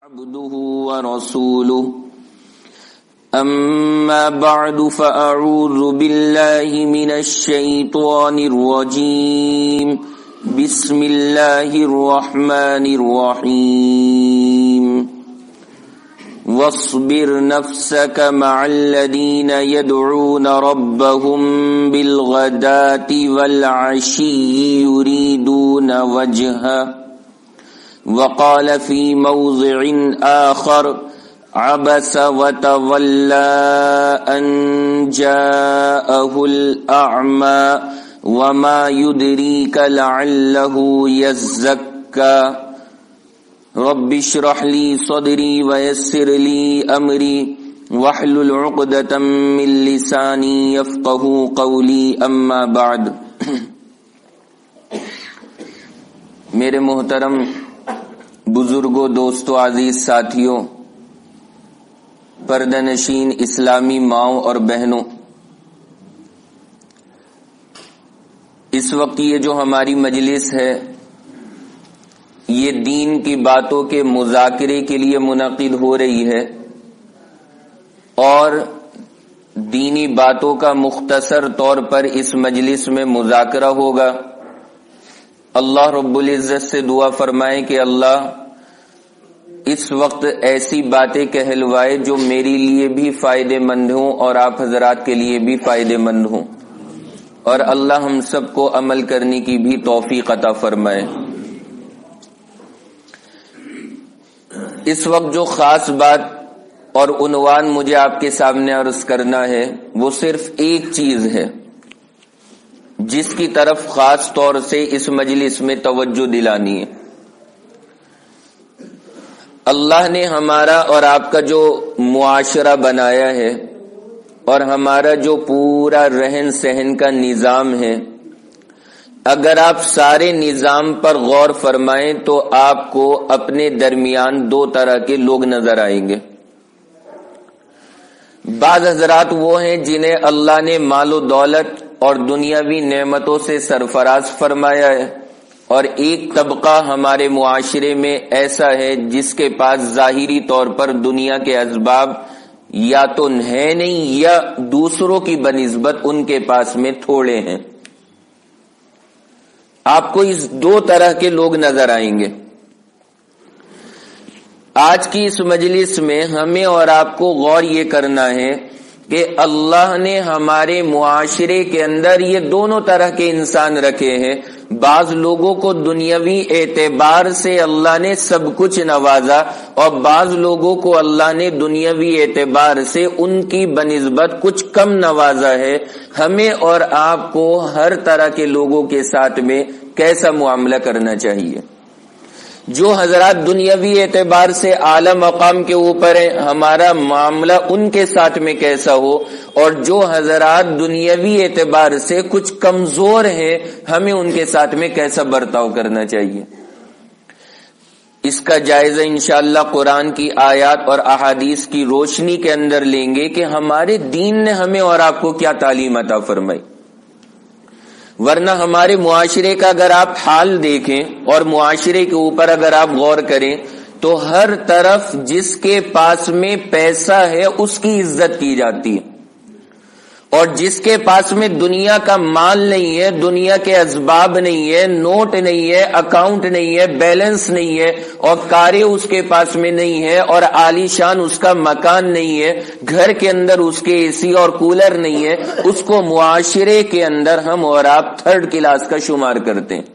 عبده ورسوله أما بعد فأعوذ بالله من الشيطان الرجيم بسم الله الرحمن الرحيم واصبر نفسك مع الذين يدعون ربهم بالغداة والعشي يريدون وجهه وقال في موضع آخر عبس وتولى أن جاءه الأعمى وما يدريك لعله يزكى رب اشرح لي صدري ويسر لي أمري واحلل عقدة من لساني يفقهوا قولي أما بعد میرے محترم بزرگوں، دوستوں، عزیز ساتھیوں، پردہ نشین اسلامی ماؤں اور بہنوں، اس وقت یہ جو ہماری مجلس ہے یہ دین کی باتوں کے مذاکرے کے لیے منعقد ہو رہی ہے اور دینی باتوں کا مختصر طور پر اس مجلس میں مذاکرہ ہوگا۔ اللہ رب العزت سے دعا فرمائیں کہ اللہ اس وقت ایسی باتیں کہلوائے جو میرے لیے بھی فائدے مند ہوں اور آپ حضرات کے لیے بھی فائدے مند ہوں، اور اللہ ہم سب کو عمل کرنے کی بھی توفیق عطا فرمائے۔ اس وقت جو خاص بات اور عنوان مجھے آپ کے سامنے عرض کرنا ہے وہ صرف ایک چیز ہے جس کی طرف خاص طور سے اس مجلس میں توجہ دلانی ہے۔ اللہ نے ہمارا اور آپ کا جو معاشرہ بنایا ہے اور ہمارا جو پورا رہن سہن کا نظام ہے، اگر آپ سارے نظام پر غور فرمائیں تو آپ کو اپنے درمیان دو طرح کے لوگ نظر آئیں گے۔ بعض حضرات وہ ہیں جنہیں اللہ نے مال و دولت اور دنیاوی نعمتوں سے سرفراز فرمایا ہے، اور ایک طبقہ ہمارے معاشرے میں ایسا ہے جس کے پاس ظاہری طور پر دنیا کے اسباب یا تو ہے نہیں یا دوسروں کی بنسبت ان کے پاس میں تھوڑے ہیں۔ آپ کو اس دو طرح کے لوگ نظر آئیں گے۔ آج کی اس مجلس میں ہمیں اور آپ کو غور یہ کرنا ہے کہ اللہ نے ہمارے معاشرے کے اندر یہ دونوں طرح کے انسان رکھے ہیں۔ بعض لوگوں کو دنیاوی اعتبار سے اللہ نے سب کچھ نوازا، اور بعض لوگوں کو اللہ نے دنیاوی اعتبار سے ان کی بنسبت کچھ کم نوازا ہے۔ ہمیں اور آپ کو ہر طرح کے لوگوں کے ساتھ میں کیسا معاملہ کرنا چاہیے؟ جو حضرات دنیاوی اعتبار سے اعلی مقام کے اوپر ہیں، ہمارا معاملہ ان کے ساتھ میں کیسا ہو، اور جو حضرات دنیاوی اعتبار سے کچھ کمزور ہیں ہمیں ان کے ساتھ میں کیسا برتاؤ کرنا چاہیے۔ اس کا جائزہ انشاءاللہ قرآن کی آیات اور احادیث کی روشنی کے اندر لیں گے کہ ہمارے دین نے ہمیں اور آپ کو کیا تعلیم عطا فرمائی۔ ورنہ ہمارے معاشرے کا اگر آپ حال دیکھیں اور معاشرے کے اوپر اگر آپ غور کریں تو ہر طرف جس کے پاس میں پیسہ ہے اس کی عزت کی جاتی ہے، اور جس کے پاس میں دنیا کا مال نہیں ہے، دنیا کے اسباب نہیں ہے، نوٹ نہیں ہے، اکاؤنٹ نہیں ہے، بیلنس نہیں ہے، اور کاریں اس کے پاس میں نہیں ہے، اور عالی شان اس کا مکان نہیں ہے، گھر کے اندر اس کے اے سی اور کولر نہیں ہے، اس کو معاشرے کے اندر ہم اور آپ تھرڈ کلاس کا شمار کرتے ہیں۔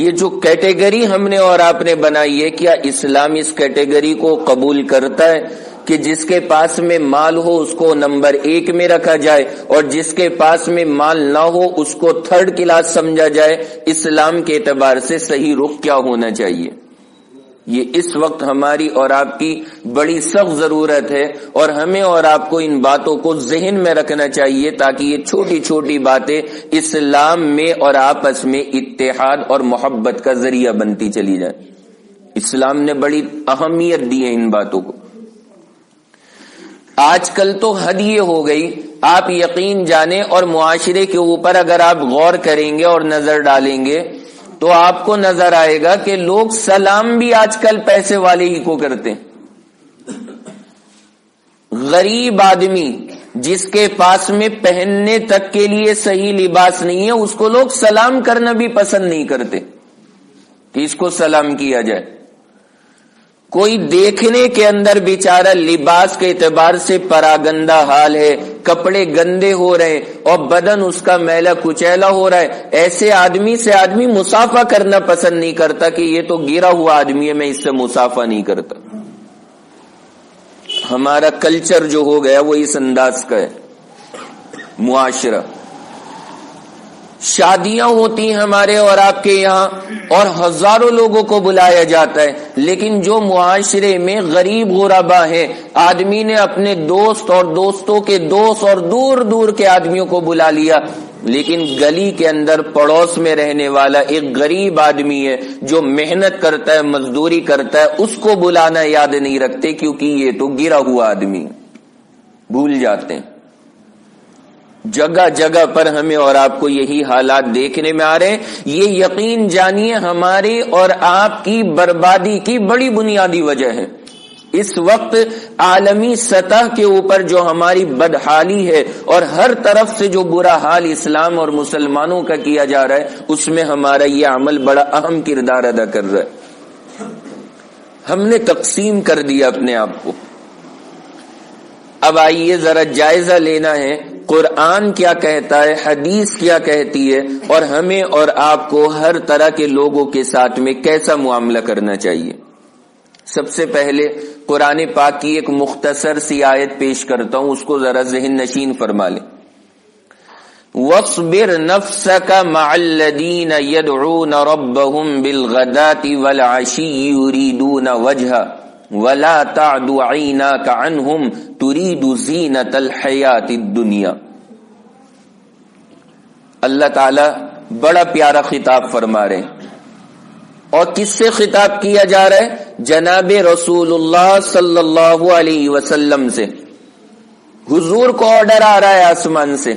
یہ جو کیٹیگری ہم نے اور آپ نے بنائی ہے، کیا اسلام اس کیٹیگری کو قبول کرتا ہے کہ جس کے پاس میں مال ہو اس کو نمبر 1 میں رکھا جائے اور جس کے پاس میں مال نہ ہو اس کو تھرڈ کلاس سمجھا جائے؟ اسلام کے اعتبار سے صحیح رخ کیا ہونا چاہیے؟ یہ اس وقت ہماری اور آپ کی بڑی سخت ضرورت ہے، اور ہمیں اور آپ کو ان باتوں کو ذہن میں رکھنا چاہیے تاکہ یہ چھوٹی چھوٹی باتیں اسلام میں اور آپس میں اتحاد اور محبت کا ذریعہ بنتی چلی جائیں۔ اسلام نے بڑی اہمیت دی ہے ان باتوں کو۔ آج کل تو حد یہ ہو گئی، آپ یقین جانیں اور معاشرے کے اوپر اگر آپ غور کریں گے اور نظر ڈالیں گے تو آپ کو نظر آئے گا کہ لوگ سلام بھی آج کل پیسے والے ہی کو کرتے ہیں۔ غریب آدمی جس کے پاس میں پہننے تک کے لیے صحیح لباس نہیں ہے، اس کو لوگ سلام کرنا بھی پسند نہیں کرتے کہ اس کو سلام کیا جائے۔ کوئی دیکھنے کے اندر بیچارہ لباس کے اعتبار سے پراگندہ حال ہے، کپڑے گندے ہو رہے اور بدن اس کا میلا کچیلا ہو رہا ہے، ایسے آدمی سے آدمی مصافحہ کرنا پسند نہیں کرتا کہ یہ تو گرا ہوا آدمی ہے، میں اس سے مصافحہ نہیں کرتا۔ ہمارا کلچر جو ہو گیا وہ اس انداز کا ہے۔ معاشرہ، شادیاں ہوتی ہیں ہمارے اور آپ کے یہاں اور ہزاروں لوگوں کو بلایا جاتا ہے، لیکن جو معاشرے میں غریب غربا ہیں، آدمی نے اپنے دوست اور دوستوں کے دوست اور دور دور کے آدمیوں کو بلا لیا، لیکن گلی کے اندر پڑوس میں رہنے والا ایک غریب آدمی ہے جو محنت کرتا ہے، مزدوری کرتا ہے، اس کو بلانا یاد نہیں رکھتے کیونکہ یہ تو گرا ہوا آدمی، بھول جاتے ہیں۔ جگہ جگہ پر ہمیں اور آپ کو یہی حالات دیکھنے میں آ رہے ہیں۔ یہ یقین جانیے ہماری اور آپ کی بربادی کی بڑی بنیادی وجہ ہے۔ اس وقت عالمی سطح کے اوپر جو ہماری بدحالی ہے اور ہر طرف سے جو برا حال اسلام اور مسلمانوں کا کیا جا رہا ہے، اس میں ہمارا یہ عمل بڑا اہم کردار ادا کر رہا ہے۔ ہم نے تقسیم کر دیا اپنے آپ کو۔ اب آئیے ذرا جائزہ لینا ہے، قرآن کیا کہتا ہے، حدیث کیا کہتی ہے، اور ہمیں اور آپ کو ہر طرح کے لوگوں کے ساتھ میں کیسا معاملہ کرنا چاہیے۔ سب سے پہلے قرآن پاک کی ایک مختصر سی آیت پیش کرتا ہوں، اس کو ذرا ذہن نشین فرما لیں۔ وَاصْبِرْ نَفْسَكَ مَعَ الَّذِينَ يَدْعُونَ رَبَّهُمْ بِالْغَدَاةِ وَالْعَشِيِّ يُرِيدُونَ وَجْهَهُ وَلَا تَعْدُ عَيْنَاكَ عَنْهُمْ تُرِيدُ زِينَةَ الْحَيَاةِ الدُّنْيَا۔ اللہ تعالی بڑا پیارا خطاب فرما رہے ہیں، اور کس سے خطاب کیا جا رہا ہے؟ جناب رسول اللہ صلی اللہ علیہ وسلم سے۔ حضور کو آرڈر آ رہا ہے آسمان سے،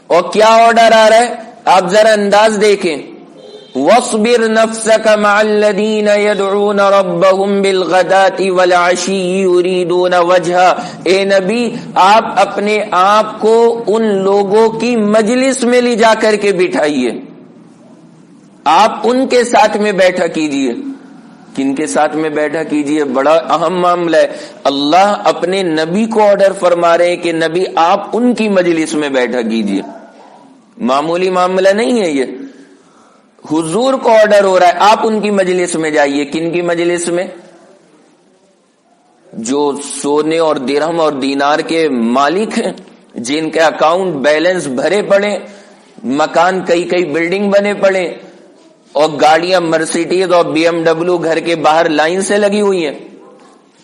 اور کیا آرڈر آ رہا ہے؟ آپ ذرا انداز دیکھیں۔ وَاصْبِرْ نَفْسَكَ مَعَ الَّذِينَ يَدْعُونَ رَبَّهُمْ بِالْغَدَاةِ وَالْعَشِيِّ يُرِيدُونَ وَجْهَهُ۔ اے نبی، آپ اپنے آپ کو ان لوگوں کی مجلس میں لے جا کر کے بٹھائیے، آپ ان کے ساتھ میں بیٹھا کیجئے۔ کن کے ساتھ میں بیٹھا کیجئے؟ بڑا اہم معاملہ ہے۔ اللہ اپنے نبی کو آرڈر فرما رہے ہیں کہ نبی آپ ان کی مجلس میں بیٹھا کیجئے۔ معمولی معاملہ نہیں ہے یہ، حضور کو آرڈر ہو رہا ہے آپ ان کی مجلس میں جائیے۔ کن کی مجلس میں؟ جو سونے اور درہم اور دینار کے مالک ہیں، جن کے اکاؤنٹ بیلنس بھرے پڑے، مکان کئی کئی بلڈنگ بنے پڑے، اور گاڑیاں مرسیڈیز اور بی ایم ڈبلیو گھر کے باہر لائن سے لگی ہوئی ہیں،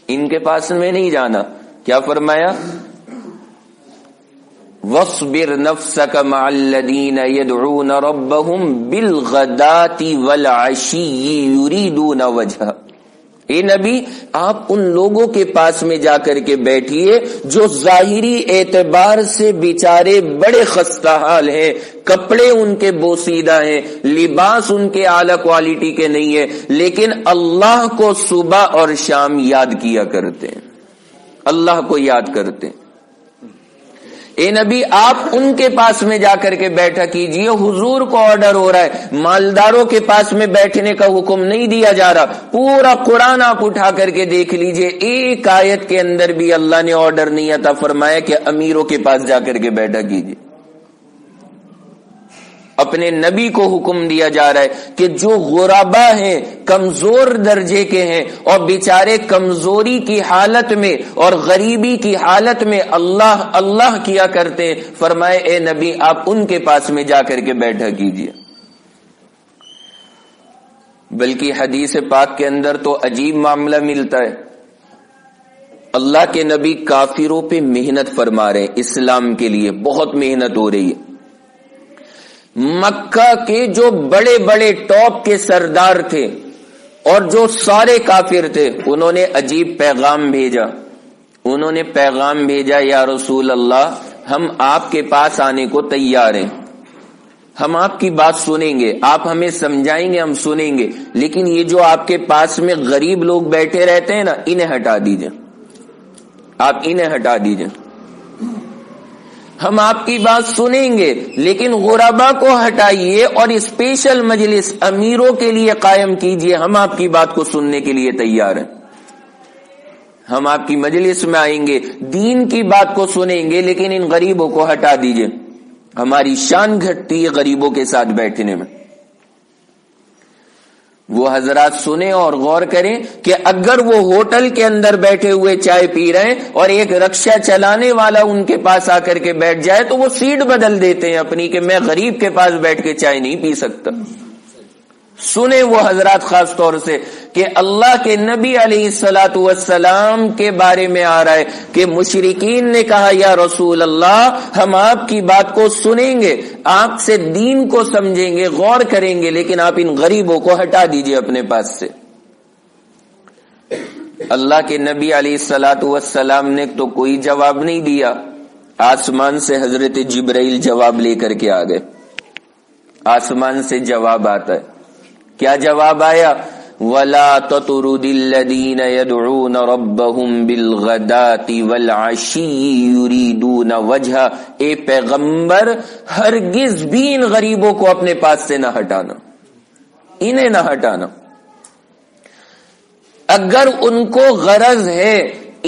ان کے پاس میں نہیں جانا۔ کیا فرمایا؟ وَاصْبِرْ نَفْسَكَ مَعَ الَّذِينَ يَدْعُونَ رَبَّهُمْ بِالْغَدَاةِ وَالْعَشِيِّ يُرِيدُونَ وَجْهَهُ۔ اے نبی، آپ ان لوگوں کے پاس میں جا کر کے بیٹھیے جو ظاہری اعتبار سے بیچارے بڑے خستہ حال ہیں، کپڑے ان کے بوسیدہ ہیں، لباس ان کے اعلی کوالٹی کے نہیں ہے، لیکن اللہ کو صبح اور شام یاد کیا کرتے ہیں، اللہ کو یاد کرتے ہیں۔ اے نبی، آپ ان کے پاس میں جا کر کے بیٹھا کیجئے۔ حضور کو آرڈر ہو رہا ہے، مالداروں کے پاس میں بیٹھنے کا حکم نہیں دیا جا رہا۔ پورا قرآن آپ اٹھا کر کے دیکھ لیجئے، ایک آیت کے اندر بھی اللہ نے آرڈر نہیں عطا فرمایا کہ امیروں کے پاس جا کر کے بیٹھا کیجئے۔ اپنے نبی کو حکم دیا جا رہا ہے کہ جو غربا ہیں، کمزور درجے کے ہیں، اور بیچارے کمزوری کی حالت میں اور غریبی کی حالت میں اللہ اللہ کیا کرتے ہیں، فرمائے اے نبی آپ ان کے پاس میں جا کر کے بیٹھا کیجئے۔ بلکہ حدیث پاک کے اندر تو عجیب معاملہ ملتا ہے، اللہ کے نبی کافروں پہ محنت فرما رہے ہیں، اسلام کے لیے بہت محنت ہو رہی ہے۔ مکہ کے جو بڑے بڑے ٹاپ کے سردار تھے اور جو سارے کافر تھے، انہوں نے عجیب پیغام بھیجا۔ انہوں نے پیغام بھیجا، یا رسول اللہ، ہم آپ کے پاس آنے کو تیار ہیں، ہم آپ کی بات سنیں گے، آپ ہمیں سمجھائیں گے، ہم سنیں گے، لیکن یہ جو آپ کے پاس میں غریب لوگ بیٹھے رہتے ہیں نا، انہیں ہٹا دیجئے، آپ انہیں ہٹا دیجئے۔ ہم آپ کی بات سنیں گے لیکن غربا کو ہٹائیے اور اسپیشل مجلس امیروں کے لیے قائم کیجئے، ہم آپ کی بات کو سننے کے لیے تیار ہیں۔ ہم آپ کی مجلس میں آئیں گے، دین کی بات کو سنیں گے، لیکن ان غریبوں کو ہٹا دیجئے، ہماری شان گھٹتی ہے غریبوں کے ساتھ بیٹھنے میں۔ وہ حضرات سنیں اور غور کریں کہ اگر وہ ہوٹل کے اندر بیٹھے ہوئے چائے پی رہے ہیں اور ایک رکشہ چلانے والا ان کے پاس آ کر کے بیٹھ جائے تو وہ سیٹ بدل دیتے ہیں اپنی، کہ میں غریب کے پاس بیٹھ کے چائے نہیں پی سکتا۔ سنیں وہ حضرات خاص طور سے کہ اللہ کے نبی علیہ الصلوۃ والسلام کے بارے میں آ رہا ہے کہ مشرکین نے کہا یا رسول اللہ ہم آپ کی بات کو سنیں گے، آپ سے دین کو سمجھیں گے، غور کریں گے، لیکن آپ ان غریبوں کو ہٹا دیجئے اپنے پاس سے۔ اللہ کے نبی علیہ الصلوۃ والسلام نے تو کوئی جواب نہیں دیا، آسمان سے حضرت جبرائیل جواب لے کر کے آ گئے۔ آسمان سے جواب آتا ہے، کیا جواب آیا؟ وَلَا تَطْرُدِ الَّذِينَ يَدْعُونَ رَبَّهُمْ بِالْغَدَاةِ وَالْعَشِيِّ يُرِيدُونَ وَجْهَهُ، اے پیغمبر ہرگز بھی ان غریبوں کو اپنے پاس سے نہ ہٹانا، انہیں نہ ہٹانا۔ اگر ان کو غرض ہے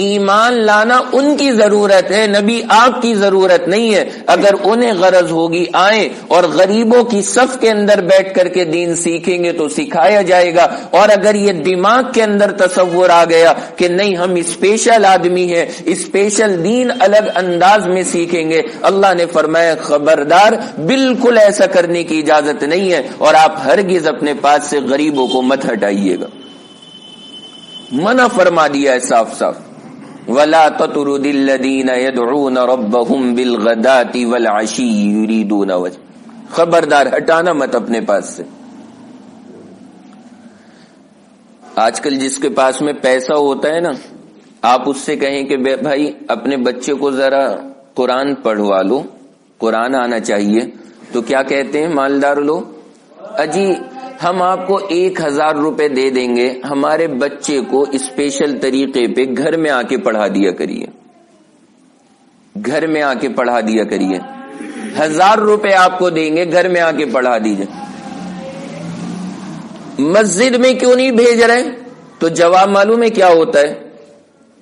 ایمان لانا، ان کی ضرورت ہے، نبی آپ کی ضرورت نہیں ہے، اگر انہیں غرض ہوگی آئیں اور غریبوں کی صف کے اندر بیٹھ کر کے دین سیکھیں گے تو سکھایا جائے گا۔ اور اگر یہ دماغ کے اندر تصور آ گیا کہ نہیں ہم اسپیشل آدمی ہیں، اسپیشل دین الگ انداز میں سیکھیں گے، اللہ نے فرمایا خبردار، بالکل ایسا کرنے کی اجازت نہیں ہے، اور آپ ہرگز اپنے پاس سے غریبوں کو مت ہٹائیے گا، منع فرما دیا ہے صاف صاف۔ وَلَا تَطْرُدِ الَّذِينَ يَدْعُونَ رَبَّهُمْ بِالْغَدَاةِ وَالْعَشِيِّ يُرِيدُونَ وَجْهَهُ، خبردار ہٹانا مت اپنے پاس سے۔ آج کل جس کے پاس میں پیسہ ہوتا ہے نا، آپ اس سے کہیں کہ بھائی اپنے بچے کو ذرا قرآن پڑھوا لو، قرآن آنا چاہیے، تو کیا کہتے ہیں مالدار لوگ؟ اجی ہم آپ کو 1000 روپے دے دیں گے، ہمارے بچے کو اسپیشل طریقے پہ گھر میں آ کے پڑھا دیا کریے، گھر میں آ کے پڑھا دیا کریے، 1000 روپے آپ کو دیں گے، گھر میں آ کے پڑھا دیجئے۔ مسجد میں کیوں نہیں بھیج رہے؟ تو جواب معلوم ہے کیا ہوتا ہے؟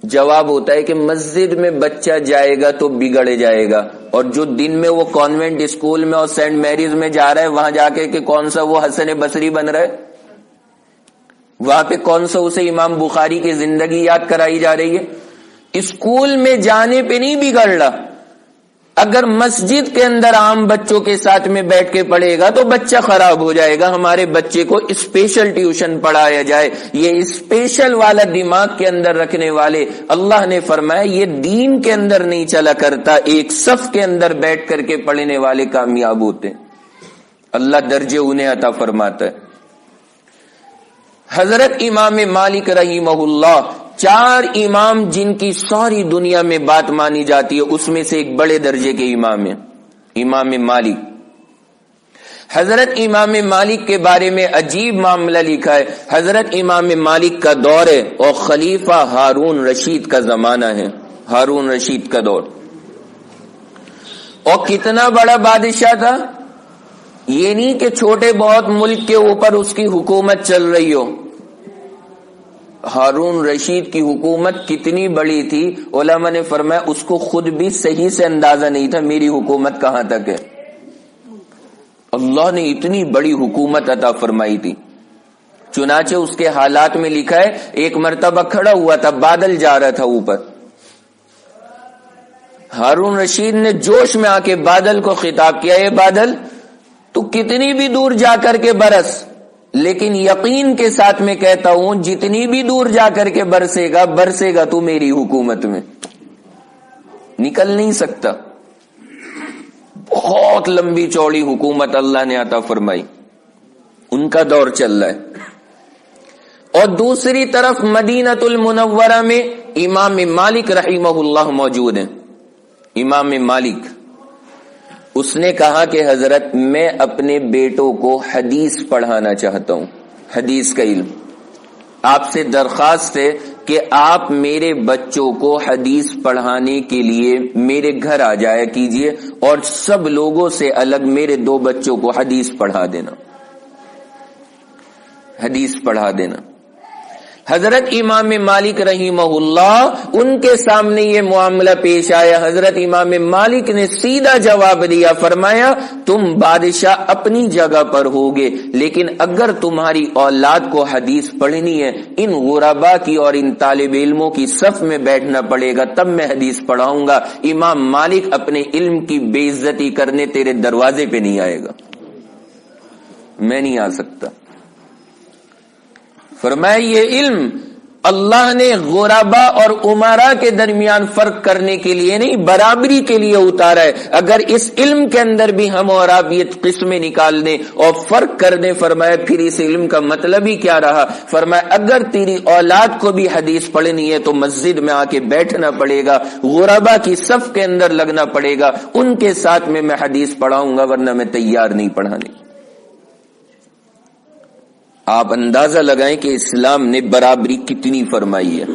جواب ہوتا ہے کہ مسجد میں بچہ جائے گا تو بگڑ جائے گا، اور جو دن میں وہ کانوینٹ اسکول میں اور سینٹ میریز میں جا رہا ہے، وہاں جا کے کون سا وہ حسن بصری بن رہا ہے، وہاں پہ کون سا اسے امام بخاری کی زندگی یاد کرائی جا رہی ہے۔ اسکول میں جانے پہ نہیں بگڑ رہا، اگر مسجد کے اندر عام بچوں کے ساتھ میں بیٹھ کے پڑھے گا تو بچہ خراب ہو جائے گا۔ ہمارے بچے کو اسپیشل ٹیوشن پڑھایا جائے، یہ اسپیشل والا دماغ کے اندر رکھنے والے، اللہ نے فرمایا یہ دین کے اندر نہیں چلا کرتا، ایک صف کے اندر بیٹھ کر کے پڑھنے والے کامیاب ہوتے ہیں، اللہ درجے انہیں عطا فرماتا ہے۔ حضرت امام مالک رحمہ اللہ، 4 امام جن کی ساری دنیا میں بات مانی جاتی ہے، اس میں سے ایک بڑے درجے کے امام ہیں امام مالک۔ حضرت امام مالک کے بارے میں عجیب معاملہ لکھا ہے، حضرت امام مالک کا دور ہے اور خلیفہ ہارون رشید کا زمانہ ہے، ہارون رشید کا دور، اور کتنا بڑا بادشاہ تھا، یہ نہیں کہ چھوٹے بہت ملک کے اوپر اس کی حکومت چل رہی ہو۔ ہارون رشید کی حکومت کتنی بڑی تھی، علماء نے فرمایا اس کو خود بھی صحیح سے اندازہ نہیں تھا میری حکومت کہاں تک ہے، اللہ نے اتنی بڑی حکومت عطا فرمائی تھی۔ چنانچہ اس کے حالات میں لکھا ہے ایک مرتبہ کھڑا ہوا تھا، بادل جا رہا تھا اوپر، ہارون رشید نے جوش میں آ کے بادل کو خطاب کیا، اے بادل تو کتنی بھی دور جا کر کے برس، لیکن یقین کے ساتھ میں کہتا ہوں جتنی بھی دور جا کر کے برسے گا تو میری حکومت میں نکل نہیں سکتا۔ بہت لمبی چوڑی حکومت اللہ نے عطا فرمائی، ان کا دور چل رہا ہے۔ اور دوسری طرف مدینہ المنورہ میں امام مالک رحمہ اللہ موجود ہیں۔ امام مالک اس نے کہا کہ حضرت میں اپنے بیٹوں کو حدیث پڑھانا چاہتا ہوں، حدیث کا علم، آپ سے درخواست ہے کہ آپ میرے بچوں کو حدیث پڑھانے کے لیے میرے گھر آ جایا کیجئے اور سب لوگوں سے الگ میرے 2 بچوں کو حدیث پڑھا دینا، حدیث پڑھا دینا۔ حضرت امام مالک رحمہ اللہ ان کے سامنے یہ معاملہ پیش آیا، حضرت امام مالک نے سیدھا جواب دیا، فرمایا تم بادشاہ اپنی جگہ پر ہوگے، لیکن اگر تمہاری اولاد کو حدیث پڑھنی ہے ان غربا کی اور ان طالب علموں کی صف میں بیٹھنا پڑے گا، تب میں حدیث پڑھاؤں گا۔ امام مالک اپنے علم کی بے عزتی کرنے تیرے دروازے پہ نہیں آئے گا، میں نہیں آ سکتا۔ فرمایا یہ علم اللہ نے غربا اور امراء کے درمیان فرق کرنے کے لیے نہیں، برابری کے لیے اتارا ہے۔ اگر اس علم کے اندر بھی ہم اور آپ یہ قسمیں نکال دیں اور فرق کر دیں، فرمایا پھر اس علم کا مطلب ہی کیا رہا؟ فرمایا اگر تیری اولاد کو بھی حدیث پڑھنی ہے تو مسجد میں آ کے بیٹھنا پڑے گا، غربا کی صف کے اندر لگنا پڑے گا، ان کے ساتھ میں حدیث پڑھاؤں گا، ورنہ میں تیار نہیں پڑھانے۔ آپ اندازہ لگائیں کہ اسلام نے برابری کتنی فرمائی ہے،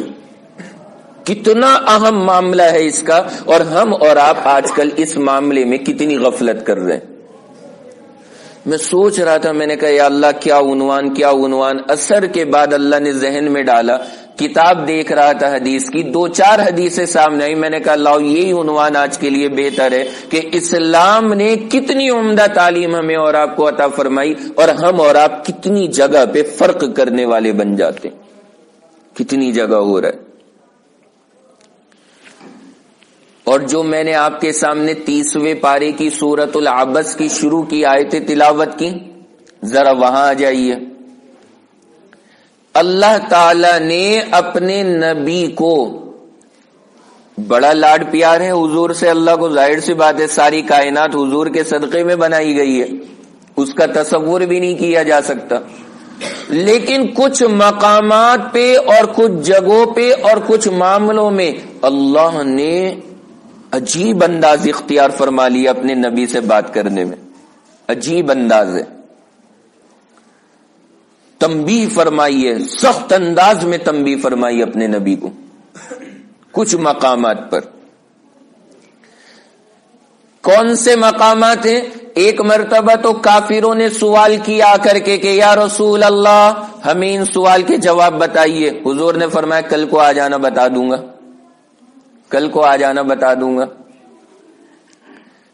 کتنا اہم معاملہ ہے اس کا، اور ہم اور آپ آج کل اس معاملے میں کتنی غفلت کر رہے ہیں۔ میں سوچ رہا تھا، میں نے کہا یا اللہ کیا عنوان، اثر کے بعد اللہ نے ذہن میں ڈالا، کتاب دیکھ رہا تھا حدیث کی، 2-4 حدیثیں سامنے آئی، میں نے کہا لاؤ یہی عنوان آج کے لیے بہتر ہے کہ اسلام نے کتنی عمدہ تعلیم ہمیں اور آپ کو عطا فرمائی، اور ہم اور آپ کتنی جگہ پہ فرق کرنے والے بن جاتے ہیں، کتنی جگہ ہو رہا ہے۔ اور جو میں نے آپ کے سامنے 30ویں پارے کی سورۃ العبس کی شروع کی آیتیں تلاوت کی، ذرا وہاں آ جائیے۔ اللہ تعالی نے اپنے نبی کو بڑا لاڈ پیار ہے حضور سے اللہ کو، ظاہر سی بات ہے ساری کائنات حضور کے صدقے میں بنائی گئی ہے، اس کا تصور بھی نہیں کیا جا سکتا، لیکن کچھ مقامات پہ اور کچھ جگہوں پہ اور کچھ معاملوں میں اللہ نے عجیب انداز اختیار فرما لیا اپنے نبی سے بات کرنے میں، عجیب انداز ہے، تنبیہ فرمائی ہے، سخت انداز میں تنبیہ فرمائی اپنے نبی کو کچھ مقامات پر۔ کون سے مقامات ہیں؟ ایک مرتبہ تو کافروں نے سوال کیا آ کر کے کہ یا رسول اللہ ہمیں ان سوال کے جواب بتائیے، حضور نے فرمایا کل کو آ جانا بتا دوں گا، کل کو آ جانا بتا دوں گا۔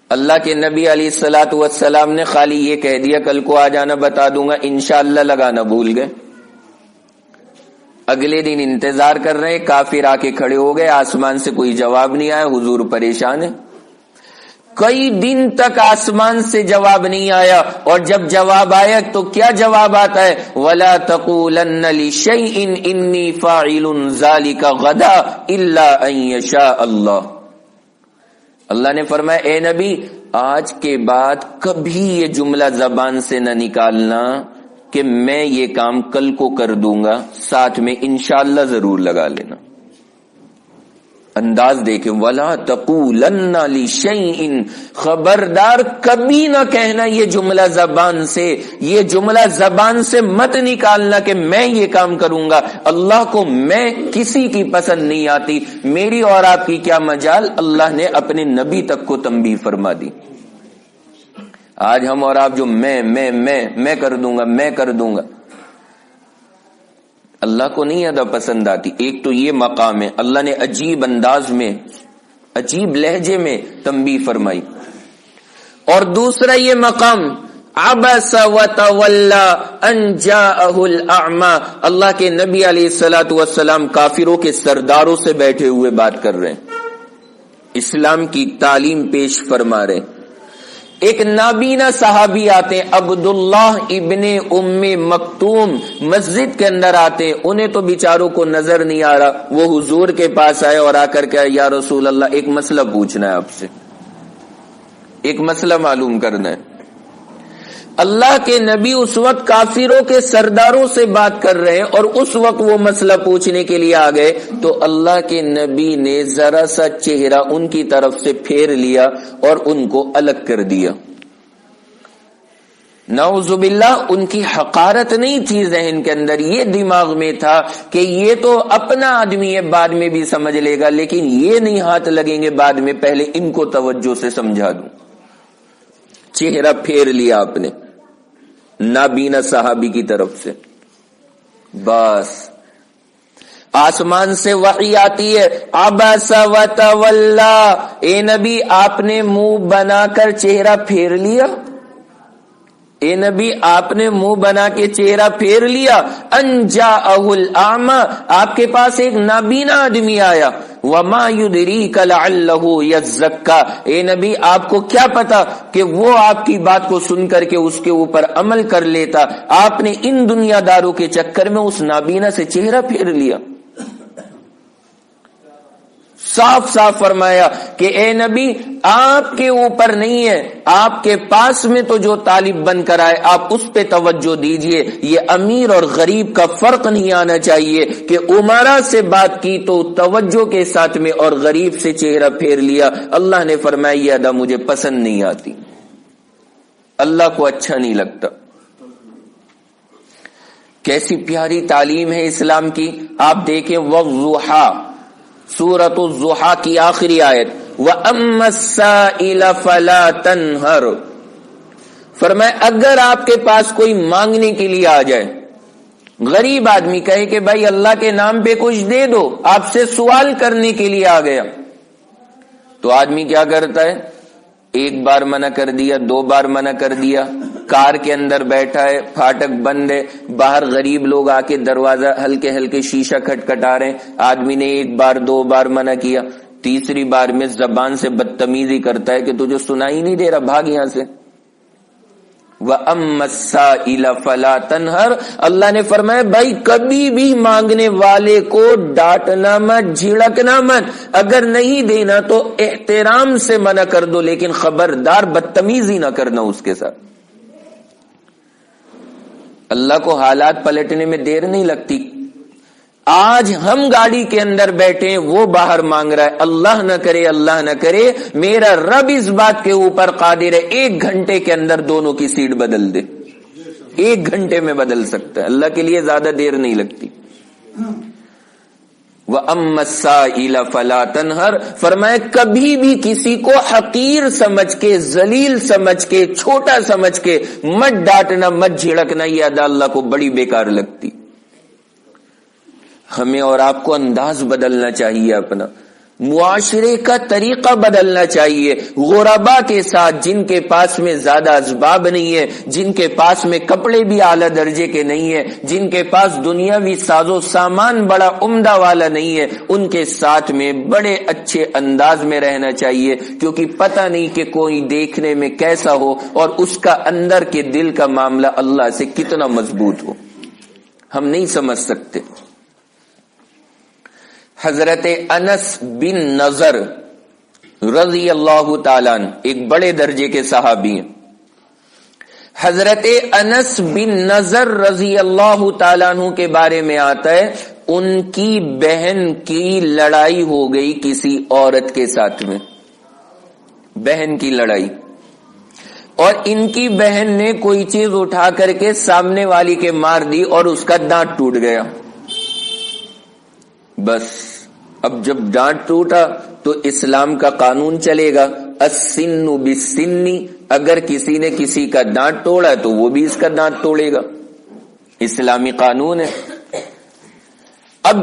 اللہ کے نبی علیہ الصلوۃ والسلام نے خالی یہ کہہ دیا کل کو آ جانا بتا دوں گا، انشاءاللہ لگانا بھول گئے۔ اگلے دن انتظار کر رہے، کافر آ کے کھڑے ہو گئے، آسمان سے کوئی جواب نہیں آیا، حضور پریشان ہے، کئی دن تک آسمان سے جواب نہیں آیا، اور جب جواب آیا تو کیا جواب آتا ہے؟ وَلَا تَقُولَنَّ لِشَيْءٍ إِنِّي فَاعِلٌ ذَلِكَ غَدًا إِلَّا أَن يَشَاءَ اللَّهُ۔ اللہ نے فرمایا اے نبی آج کے بعد کبھی یہ جملہ زبان سے نہ نکالنا کہ میں یہ کام کل کو کر دوں گا، ساتھ میں انشاءاللہ ضرور لگا لینا۔ انداز دیکھیں، وَلَا تَقُولَنَّ لِشَيْءٍ، خبردار کبھی نہ کہنا یہ جملہ زبان سے، یہ جملہ زبان سے مت نکالنا کہ میں یہ کام کروں گا، اللہ کو میں کسی کی پسند نہیں آتی، میری اور آپ کی کیا مجال، اللہ نے اپنے نبی تک کو تنبیہ فرما دی۔ آج ہم اور آپ جو میں کر دوں گا، میں کر دوں گا، اللہ کو نہیں ادا پسند آتی۔ ایک تو یہ مقام ہے، اللہ نے عجیب انداز میں، عجیب لہجے میں تنبیہ فرمائی، اور دوسرا یہ مقام عبس وتولى ان جاءه الاعمى، اللہ کے نبی علیہ الصلوۃ والسلام کافروں کے سرداروں سے بیٹھے ہوئے بات کر رہے ہیں، اسلام کی تعلیم پیش فرما رہے ہیں۔ ایک نابینا صحابی آتے ہیں، عبداللہ ابن ام مکتوم، مسجد کے اندر آتے ہیں، انہیں تو بیچاروں کو نظر نہیں آ رہا، وہ حضور کے پاس آئے اور آ کر کے یا رسول اللہ ایک مسئلہ پوچھنا ہے آپ سے، ایک مسئلہ معلوم کرنا ہے۔ اللہ کے نبی اس وقت کافروں کے سرداروں سے بات کر رہے ہیں اور اس وقت وہ مسئلہ پوچھنے کے لیے آ گئے تو اللہ کے نبی نے ذرا سا چہرہ ان کی طرف سے پھیر لیا اور ان کو الگ کر دیا. نعوذ باللہ ان کی حقارت نہیں تھی ذہن کے اندر، یہ دماغ میں تھا کہ یہ تو اپنا آدمی ہے بعد میں بھی سمجھ لے گا، لیکن یہ نہیں ہاتھ لگیں گے بعد میں، پہلے ان کو توجہ سے سمجھا دوں. چہرہ پھیر لیا آپ نے نابینا صحابی کی طرف سے. بس آسمان سے وحی آتی ہے، عبس وتولا، اے نبی آپ نے منہ بنا کر چہرہ پھیر لیا، اے نبی آپ نے منہ بنا کے چہرہ پھیر لیا. ان جاءہ الاعمى، آپ کے پاس ایک نابینا آدمی آیا. وما يدريك لعله يزكى، اے نبی آپ کو کیا پتا کہ وہ آپ کی بات کو سن کر کے اس کے اوپر عمل کر لیتا. آپ نے ان دنیا داروں کے چکر میں اس نابینا سے چہرہ پھیر لیا. صاف صاف فرمایا کہ اے نبی آپ کے اوپر نہیں ہے، آپ کے پاس میں تو جو طالب بن کر آئے آپ اس پہ توجہ دیجئے. یہ امیر اور غریب کا فرق نہیں آنا چاہیے کہ عمرا سے بات کی تو توجہ کے ساتھ میں اور غریب سے چہرہ پھیر لیا. اللہ نے فرمایا یہ ادا مجھے پسند نہیں آتی، اللہ کو اچھا نہیں لگتا. کیسی پیاری تعلیم ہے اسلام کی. آپ دیکھیں والضحیٰ، سورۃ الضحیٰ کی آخری آیت، وَأَمَّا السَّائِلَ فَلَا تَنْهَرْ، فرمایا اگر آپ کے پاس کوئی مانگنے کے لیے آ جائے، غریب آدمی کہے کہ بھائی اللہ کے نام پہ کچھ دے دو، آپ سے سوال کرنے کے لیے آ گیا، تو آدمی کیا کرتا ہے؟ ایک بار منع کر دیا، دو بار منع کر دیا. کار کے اندر بیٹھا ہے، پھاٹک بند ہے، باہر غریب لوگ آ کے دروازہ ہلکے ہلکے شیشہ کھٹکھٹا رہے ہیں. آدمی نے ایک بار دو بار منع کیا، تیسری بار میں زبان سے بدتمیزی کرتا ہے کہ تجھے سنائی نہیں دے رہا، بھاگ یہاں سے. وَأَمَّا السَّائِلَ فَلَا تَنْهَرْ، اللہ نے فرمایا بھائی کبھی بھی مانگنے والے کو ڈانٹنا مت، جھڑکنا مت. اگر نہیں دینا تو احترام سے منع کر دو، لیکن خبردار بدتمیزی نہ کرنا اس کے ساتھ. اللہ کو حالات پلٹنے میں دیر نہیں لگتی. آج ہم گاڑی کے اندر بیٹھے، وہ باہر مانگ رہا ہے، اللہ نہ کرے اللہ نہ کرے میرا رب اس بات کے اوپر قادر ہے 1 گھنٹے کے اندر دونوں کی سیٹ بدل دے. 1 گھنٹے میں بدل سکتا ہے، اللہ کے لیے زیادہ دیر نہیں لگتی. وَأَمَّا السَّائِلَ فَلَا تَنْهَرْ، فرمایا کبھی بھی کسی کو حقیر سمجھ کے، ذلیل سمجھ کے، چھوٹا سمجھ کے مت ڈانٹنا، مت جھڑکنا. یہ ادا اللہ کو بڑی بیکار لگتی. ہمیں اور آپ کو انداز بدلنا چاہیے، اپنا معاشرے کا طریقہ بدلنا چاہیے. غربا کے ساتھ جن کے پاس میں زیادہ اسباب نہیں ہے، جن کے پاس میں کپڑے بھی اعلیٰ درجے کے نہیں ہے، جن کے پاس دنیاوی ساز و سامان بڑا عمدہ والا نہیں ہے، ان کے ساتھ میں بڑے اچھے انداز میں رہنا چاہیے. کیونکہ پتہ نہیں کہ کوئی دیکھنے میں کیسا ہو اور اس کا اندر کے دل کا معاملہ اللہ سے کتنا مضبوط ہو، ہم نہیں سمجھ سکتے. حضرت انس بن نضر رضی اللہ تعالیٰ عنہ ایک بڑے درجے کے صحابی ہیں. حضرت انس بن نضر رضی اللہ تعالیٰ عنہ کے بارے میں آتا ہے ان کی بہن کی لڑائی ہو گئی کسی عورت کے ساتھ میں، بہن کی لڑائی، اور ان کی بہن نے کوئی چیز اٹھا کر کے سامنے والی کے مار دی اور اس کا دانت ٹوٹ گیا. بس اب جب دانت ٹوٹا تو اسلام کا قانون چلے گا، السن بالسن، اگر کسی نے کسی کا دانت توڑا تو وہ بھی اس کا دانت توڑے گا، اسلامی قانون ہے. اب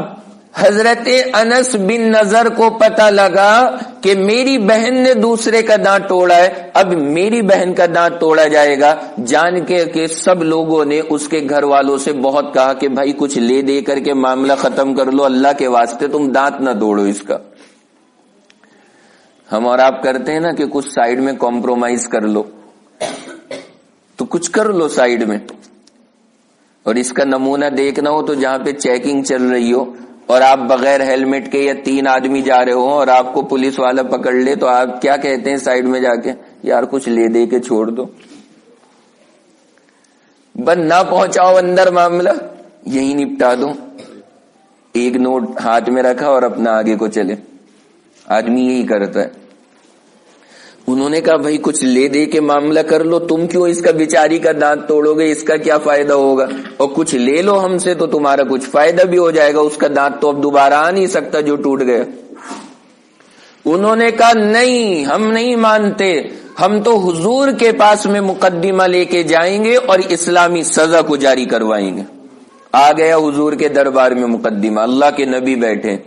حضرت انس بن نضر کو پتہ لگا کہ میری بہن نے دوسرے کا دانت توڑا ہے، اب میری بہن کا دانت توڑا جائے گا. جان کے کہ سب لوگوں نے اس کے گھر والوں سے بہت کہا کہ بھائی کچھ لے دے کر کے معاملہ ختم کر لو، اللہ کے واسطے تم دانت نہ توڑو اس کا. ہم اور آپ کرتے ہیں نا کہ کچھ سائیڈ میں کمپرومائز کر لو، تو کچھ کر لو سائیڈ میں. اور اس کا نمونہ دیکھنا ہو تو جہاں پہ چیکنگ چل رہی ہو اور آپ بغیر ہیلمٹ کے یا 3 آدمی جا رہے ہوں اور آپ کو پولیس والا پکڑ لے تو آپ کیا کہتے ہیں سائیڈ میں جا کے؟ یار کچھ لے دے کے چھوڑ دو. بس نہ پہنچاؤ اندر معاملہ، یہی نپٹا دو، ایک نوٹ ہاتھ میں رکھا اور اپنا آگے کو چلے. آدمی یہی کرتا ہے. انہوں نے کہا بھائی کچھ لے دے کے معاملہ کر لو، تم کیوں اس کا بیچاری کا دانت توڑو گے، اس کا کیا فائدہ ہوگا، اور کچھ لے لو ہم سے تو تمہارا کچھ فائدہ بھی ہو جائے گا، اس کا دانت تو اب دوبارہ آ نہیں سکتا جو ٹوٹ گیا. انہوں نے کہا نہیں، ہم نہیں مانتے، ہم تو حضور کے پاس میں مقدمہ لے کے جائیں گے اور اسلامی سزا کو جاری کروائیں گے. آ گیا حضور کے دربار میں مقدمہ، اللہ کے نبی بیٹھے.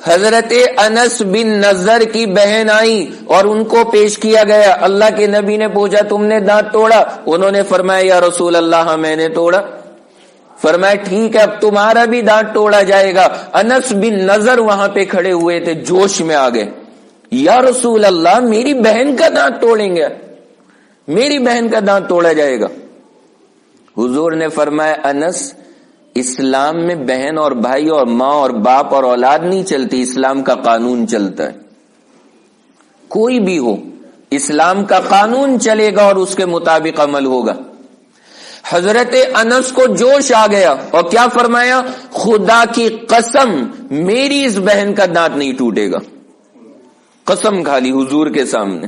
حضرت انس بن نضر کی بہن آئی اور ان کو پیش کیا گیا. اللہ کے نبی نے پوچھا تم نے دانت توڑا؟ انہوں نے فرمایا یا رسول اللہ ہاں میں نے توڑا. فرمایا ٹھیک ہے اب تمہارا بھی دانت توڑا جائے گا. انس بن نضر وہاں پہ کھڑے ہوئے تھے، جوش میں آ گئے. یا رسول اللہ میری بہن کا دانت توڑیں گے، میری بہن کا دانت توڑا جائے گا. حضور نے فرمایا انس، اسلام میں بہن اور بھائی اور ماں اور باپ اور اولاد نہیں چلتی، اسلام کا قانون چلتا ہے. کوئی بھی ہو اسلام کا قانون چلے گا اور اس کے مطابق عمل ہوگا. حضرت انس کو جوش آ گیا اور کیا فرمایا، خدا کی قسم میری اس بہن کا دانت نہیں ٹوٹے گا. قسم کھا لی حضور کے سامنے.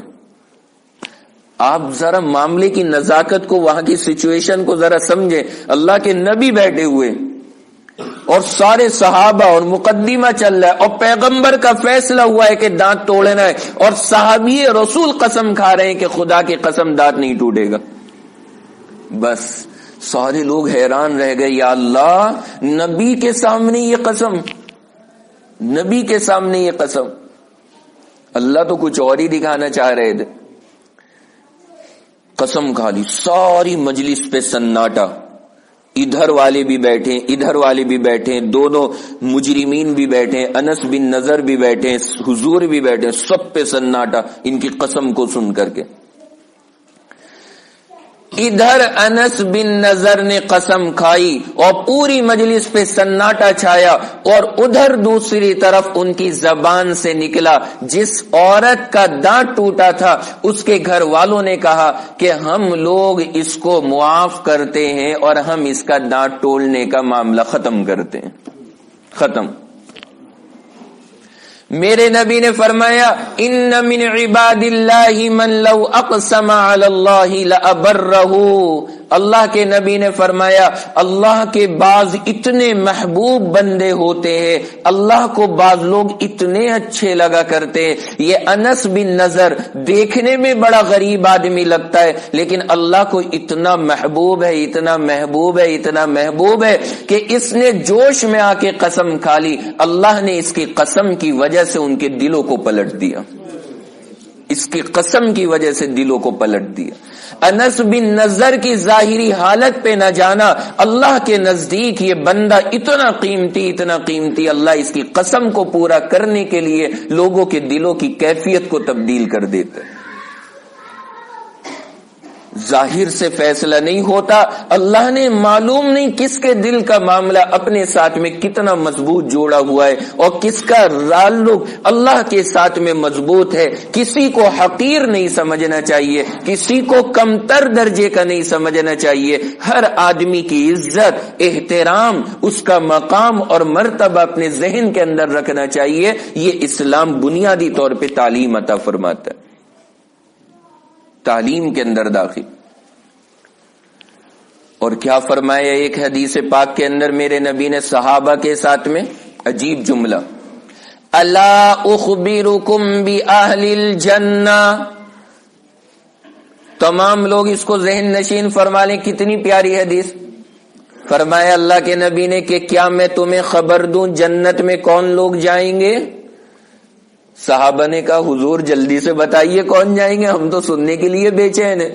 آپ ذرا معاملے کی نزاکت کو، وہاں کی سچویشن کو ذرا سمجھیں. اللہ کے نبی بیٹھے ہوئے اور سارے صحابہ اور مقدمہ چل رہا ہے اور پیغمبر کا فیصلہ ہوا ہے کہ دانت توڑنا ہے اور صحابی رسول قسم کھا رہے ہیں کہ خدا کی قسم دانت نہیں ٹوٹے گا. بس سارے لوگ حیران رہ گئے، یا اللہ نبی کے سامنے یہ قسم، نبی کے سامنے یہ قسم. اللہ تو کچھ اور ہی دکھانا چاہ رہے تھے. قسم کھا لی. ساری مجلس پہ سناٹا، ادھر والے بھی بیٹھے ادھر والے بھی بیٹھے، دونوں مجرمین بھی بیٹھے، انس بن نضر بھی بیٹھے، حضور بھی بیٹھے، سب پہ سناٹا ان کی قسم کو سن کر کے. ادھر انس بن نضر نے قسم کھائی اور پوری مجلس پہ سناٹا چھایا، اور ادھر دوسری طرف ان کی زبان سے نکلا جس عورت کا دانت ٹوٹا تھا اس کے گھر والوں نے کہا کہ ہم لوگ اس کو معاف کرتے ہیں اور ہم اس کا دانت توڑنے کا معاملہ ختم کرتے ہیں. ختم. میرے نبی نے فرمایا ان من عباد اللہ من لو اقسم علی اللہ لابرہ. اللہ کے نبی نے فرمایا اللہ کے بعض اتنے محبوب بندے ہوتے ہیں، اللہ کو بعض لوگ اتنے اچھے لگا کرتے ہیں. یہ انس بن نضر دیکھنے میں بڑا غریب آدمی لگتا ہے لیکن اللہ کو اتنا محبوب ہے، اتنا محبوب ہے، اتنا محبوب ہے کہ اس نے جوش میں آ کے قسم کھا لی. اللہ نے اس کی قسم کی وجہ سے ان کے دلوں کو پلٹ دیا، اس کی قسم کی وجہ سے دلوں کو پلٹ دیا. انس بن نضر کی ظاہری حالت پہ نہ جانا، اللہ کے نزدیک یہ بندہ اتنا قیمتی، اتنا قیمتی، اللہ اس کی قسم کو پورا کرنے کے لیے لوگوں کے دلوں کی کیفیت کو تبدیل کر دیتا ہے. ظاہر سے فیصلہ نہیں ہوتا، اللہ نے معلوم نہیں کس کے دل کا معاملہ اپنے ساتھ میں کتنا مضبوط جوڑا ہوا ہے اور کس کا تعلق اللہ کے ساتھ میں مضبوط ہے. کسی کو حقیر نہیں سمجھنا چاہیے، کسی کو کمتر درجے کا نہیں سمجھنا چاہیے. ہر آدمی کی عزت، احترام، اس کا مقام اور مرتبہ اپنے ذہن کے اندر رکھنا چاہیے. یہ اسلام بنیادی طور پہ تعلیم عطا فرماتا ہے، تعلیم کے اندر داخل. اور کیا فرمایا ایک حدیث پاک کے اندر میرے نبی نے صحابہ کے ساتھ میں عجیب جملہ، الا اخبرکم باہل الجنہ. تمام لوگ اس کو ذہن نشین فرما لیں، کتنی پیاری حدیث. فرمایا اللہ کے نبی نے کہ کیا میں تمہیں خبر دوں جنت میں کون لوگ جائیں گے؟ صحابہ نے کہا حضور جلدی سے بتائیے کون جائیں گے، ہم تو سننے کے لیے بے چین ہیں.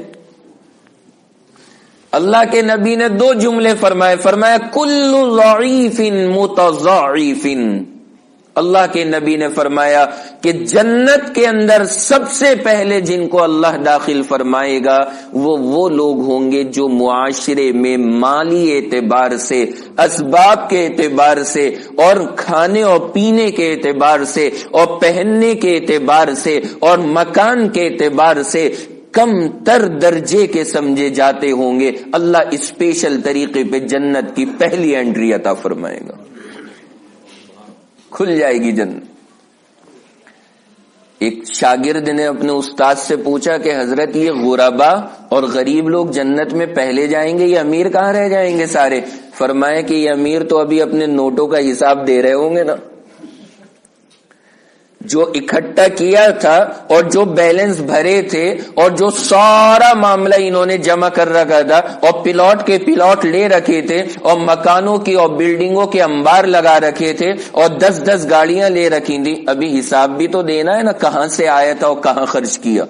اللہ کے نبی نے دو جملے فرمائے. فرمایا کل ضعیف متضاعف. اللہ کے نبی نے فرمایا کہ جنت کے اندر سب سے پہلے جن کو اللہ داخل فرمائے گا وہ لوگ ہوں گے جو معاشرے میں مالی اعتبار سے، اسباب کے اعتبار سے اور کھانے اور پینے کے اعتبار سے اور پہننے کے اعتبار سے اور مکان کے اعتبار سے کم تر درجے کے سمجھے جاتے ہوں گے، اللہ اسپیشل طریقے پہ جنت کی پہلی انٹری عطا فرمائے گا، کھل جائے گی جنت۔ ایک شاگرد نے اپنے استاد سے پوچھا کہ حضرت یہ غربا اور غریب لوگ جنت میں پہلے جائیں گے، یہ امیر کہاں رہ جائیں گے سارے؟ فرمایا کہ یہ امیر تو ابھی اپنے نوٹوں کا حساب دے رہے ہوں گے نا، جو اکٹھا کیا تھا اور جو بیلنس بھرے تھے اور جو سارا معاملہ انہوں نے جمع کر رکھا تھا اور پلاٹ کے پلاٹ لے رکھے تھے اور مکانوں کی اور بلڈنگوں کے انبار لگا رکھے تھے اور 10 گاڑیاں لے رکھی تھی، ابھی حساب بھی تو دینا ہے نا، کہاں سے آیا تھا اور کہاں خرچ کیا۔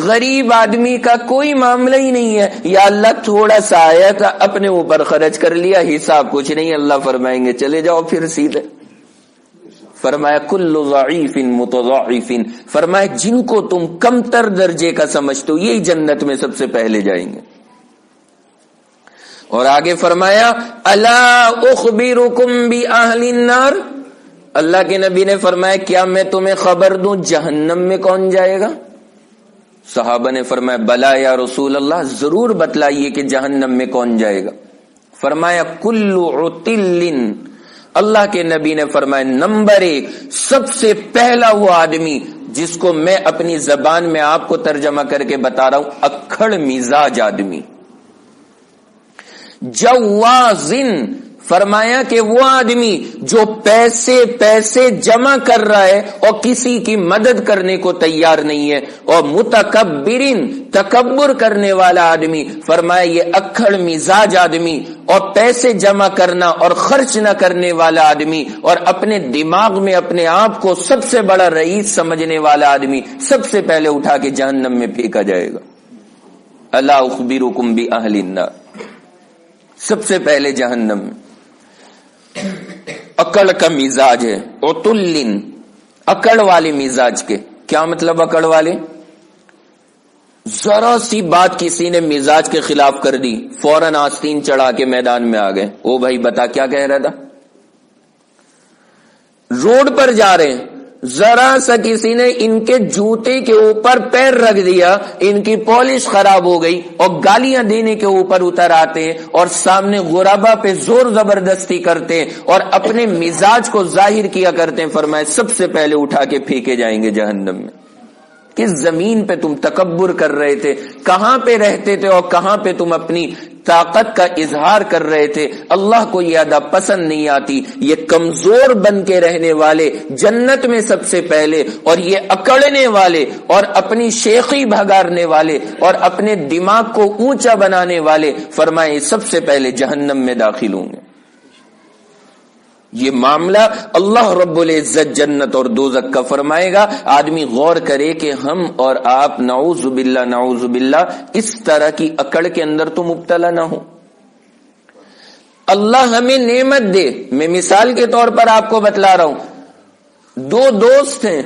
غریب آدمی کا کوئی معاملہ ہی نہیں ہے، یا اللہ تھوڑا سا آیا تھا اپنے اوپر خرچ کر لیا، حساب کچھ نہیں، اللہ فرمائیں گے چلے جاؤ پھر سیدھے۔ فرمایا کل ضعیف متضاعف، فرمایا جن کو تم کم تر درجے کا سمجھتے ہو یہی جنت میں سب سے پہلے جائیں گے۔ اور آگے فرمایا الا اخبرکم باہل النار، اللہ کے نبی نے فرمایا کیا میں تمہیں خبر دوں جہنم میں کون جائے گا؟ صحابہ نے فرمایا بلا یا رسول اللہ، ضرور بتلائیے کہ جہنم میں کون جائے گا۔ فرمایا کل عتل، اللہ کے نبی نے فرمایا نمبر 1 سب سے پہلا وہ آدمی جس کو میں اپنی زبان میں آپ کو ترجمہ کر کے بتا رہا ہوں، اکھڑ مزاج آدمی، جوازن، فرمایا کہ وہ آدمی جو پیسے جمع کر رہا ہے اور کسی کی مدد کرنے کو تیار نہیں ہے، اور متکبرین، تکبر کرنے والا آدمی، فرمایا یہ اکھڑ مزاج آدمی اور پیسے جمع کرنا اور خرچ نہ کرنے والا آدمی اور اپنے دماغ میں اپنے آپ کو سب سے بڑا رئیس سمجھنے والا آدمی سب سے پہلے اٹھا کے جہنم میں پھینکا جائے گا۔ الا اخبرکم باہل النار، سب سے پہلے جہنم میں۔ اکڑ کا مزاج ہے، عتلن، اکڑ والے مزاج کے، کیا مطلب اکڑ والے؟ ذرا سی بات کسی نے مزاج کے خلاف کر دی فوراً آستین چڑھا کے میدان میں آ گئے، او بھائی بتا کیا کہہ رہا تھا؟ روڈ پر جا رہے ہیں، ذرا سا کسی نے ان کے جوتے کے اوپر پیر رکھ دیا، ان کی پالش خراب ہو گئی اور گالیاں دینے کے اوپر اتر آتے ہیں اور سامنے غربا پہ زور زبردستی کرتے ہیں اور اپنے مزاج کو ظاہر کیا کرتے ہیں۔ فرمائے سب سے پہلے اٹھا کے پھینکے جائیں گے جہنم میں۔ کس زمین پہ تم تکبر کر رہے تھے، کہاں پہ رہتے تھے اور کہاں پہ تم اپنی طاقت کا اظہار کر رہے تھے؟ اللہ کو یہ ادا پسند نہیں آتی۔ یہ کمزور بن کے رہنے والے جنت میں سب سے پہلے، اور یہ اکڑنے والے اور اپنی شیخی بھگارنے والے اور اپنے دماغ کو اونچا بنانے والے، فرمائے سب سے پہلے جہنم میں داخل ہوں گے۔ یہ معاملہ اللہ رب العزت جنت اور دوزخ کا فرمائے گا۔ آدمی غور کرے کہ ہم اور آپ نعوذ باللہ اس طرح کی اکڑ کے اندر تو مبتلا نہ ہو۔ اللہ ہمیں نعمت دے، میں مثال کے طور پر آپ کو بتلا رہا ہوں، 2 دوست ہیں،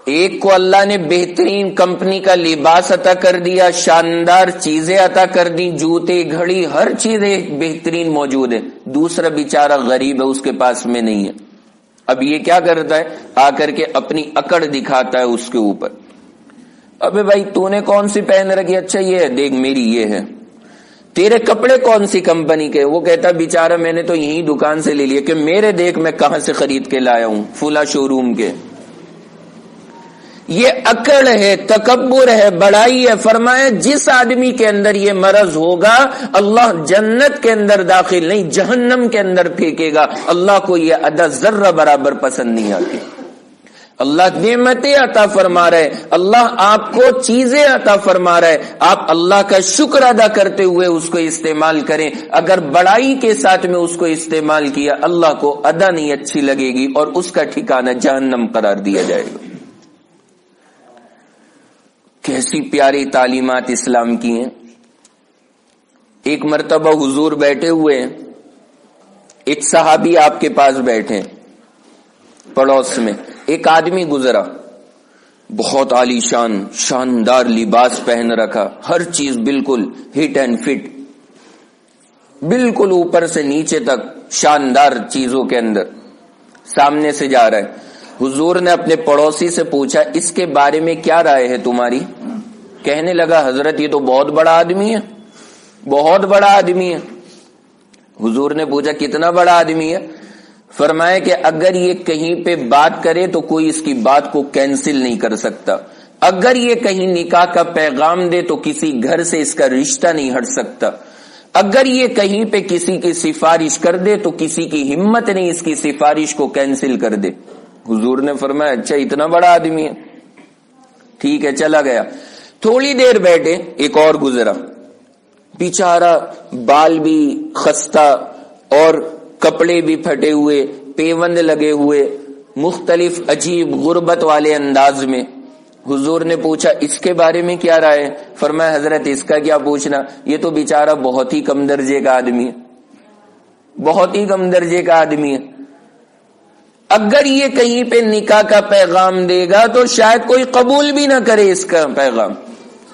ایک کو اللہ نے بہترین کمپنی کا لباس عطا کر دیا، شاندار چیزیں عطا کر دی، جوتے گھڑی ہر چیز بہترین موجود ہے، دوسرا بیچارہ غریب ہے، اس کے پاس میں نہیں ہے۔ اب یہ کیا کرتا ہے؟ آ کر کے اپنی اکڑ دکھاتا ہے اس کے اوپر، ابے بھائی تو نے کون سی پہن رکھی؟ اچھا یہ ہے، دیکھ میری یہ ہے۔ تیرے کپڑے کون سی کمپنی کے؟ وہ کہتا بیچارہ میں نے تو یہی دکان سے لے لیے، کہ میرے دیکھ میں کہاں سے خرید کے لایا ہوں، فلاں شو روم کے۔ یہ اکڑ ہے، تکبر ہے، بڑائی ہے۔ فرمایا جس آدمی کے اندر یہ مرض ہوگا اللہ جنت کے اندر داخل نہیں جہنم کے اندر پھینکے گا۔ اللہ کو یہ ادا ذرہ برابر پسند نہیں آتی۔ اللہ نعمتیں عطا فرما رہے، اللہ آپ کو چیزیں عطا فرما رہے، آپ اللہ کا شکر ادا کرتے ہوئے اس کو استعمال کریں۔ اگر بڑائی کے ساتھ میں اس کو استعمال کیا، اللہ کو ادا نہیں اچھی لگے گی اور اس کا ٹھکانہ جہنم قرار دیا جائے گا۔ کیسی پیاری تعلیمات اسلام کی ہیں۔ ایک مرتبہ حضور بیٹھے ہوئے ہیں، ایک صحابی آپ کے پاس بیٹھے، پڑوس میں ایک آدمی گزرا، بہت عالی شان شاندار لباس پہن رکھا، ہر چیز بالکل ہٹ اینڈ فٹ، بالکل اوپر سے نیچے تک شاندار چیزوں کے اندر سامنے سے جا رہا ہے۔ حضور نے اپنے پڑوسی سے پوچھا اس کے بارے میں کیا رائے ہے تمہاری؟ کہنے لگا حضرت یہ تو بہت بڑا آدمی ہے، بہت بڑا آدمی ہے۔ حضور نے پوچھا کتنا بڑا آدمی ہے؟ فرمایا کہ اگر یہ کہیں پہ بات کرے تو کوئی اس کی بات کو کینسل نہیں کر سکتا، اگر یہ کہیں نکاح کا پیغام دے تو کسی گھر سے اس کا رشتہ نہیں ہٹ سکتا، اگر یہ کہیں پہ کسی کی سفارش کر دے تو کسی کی ہمت نہیں اس کی سفارش کو کینسل کر دے۔ حضور نے فرمایا اچھا اتنا بڑا آدمی ہے، ٹھیک ہے، چلا گیا۔ تھوڑی دیر بیٹھے، ایک اور گزرا، بیچارہ بال بھی خستہ اور کپڑے بھی پھٹے ہوئے، پیوند لگے ہوئے، مختلف عجیب غربت والے انداز میں۔ حضور نے پوچھا اس کے بارے میں کیا رائے ہے؟ فرمایا حضرت اس کا کیا پوچھنا، یہ تو بیچارہ بہت ہی کم درجے کا آدمی ہے، بہت ہی کم درجے کا آدمی ہے، اگر یہ کہیں پہ نکاح کا پیغام دے گا تو شاید کوئی قبول بھی نہ کرے اس کا پیغام،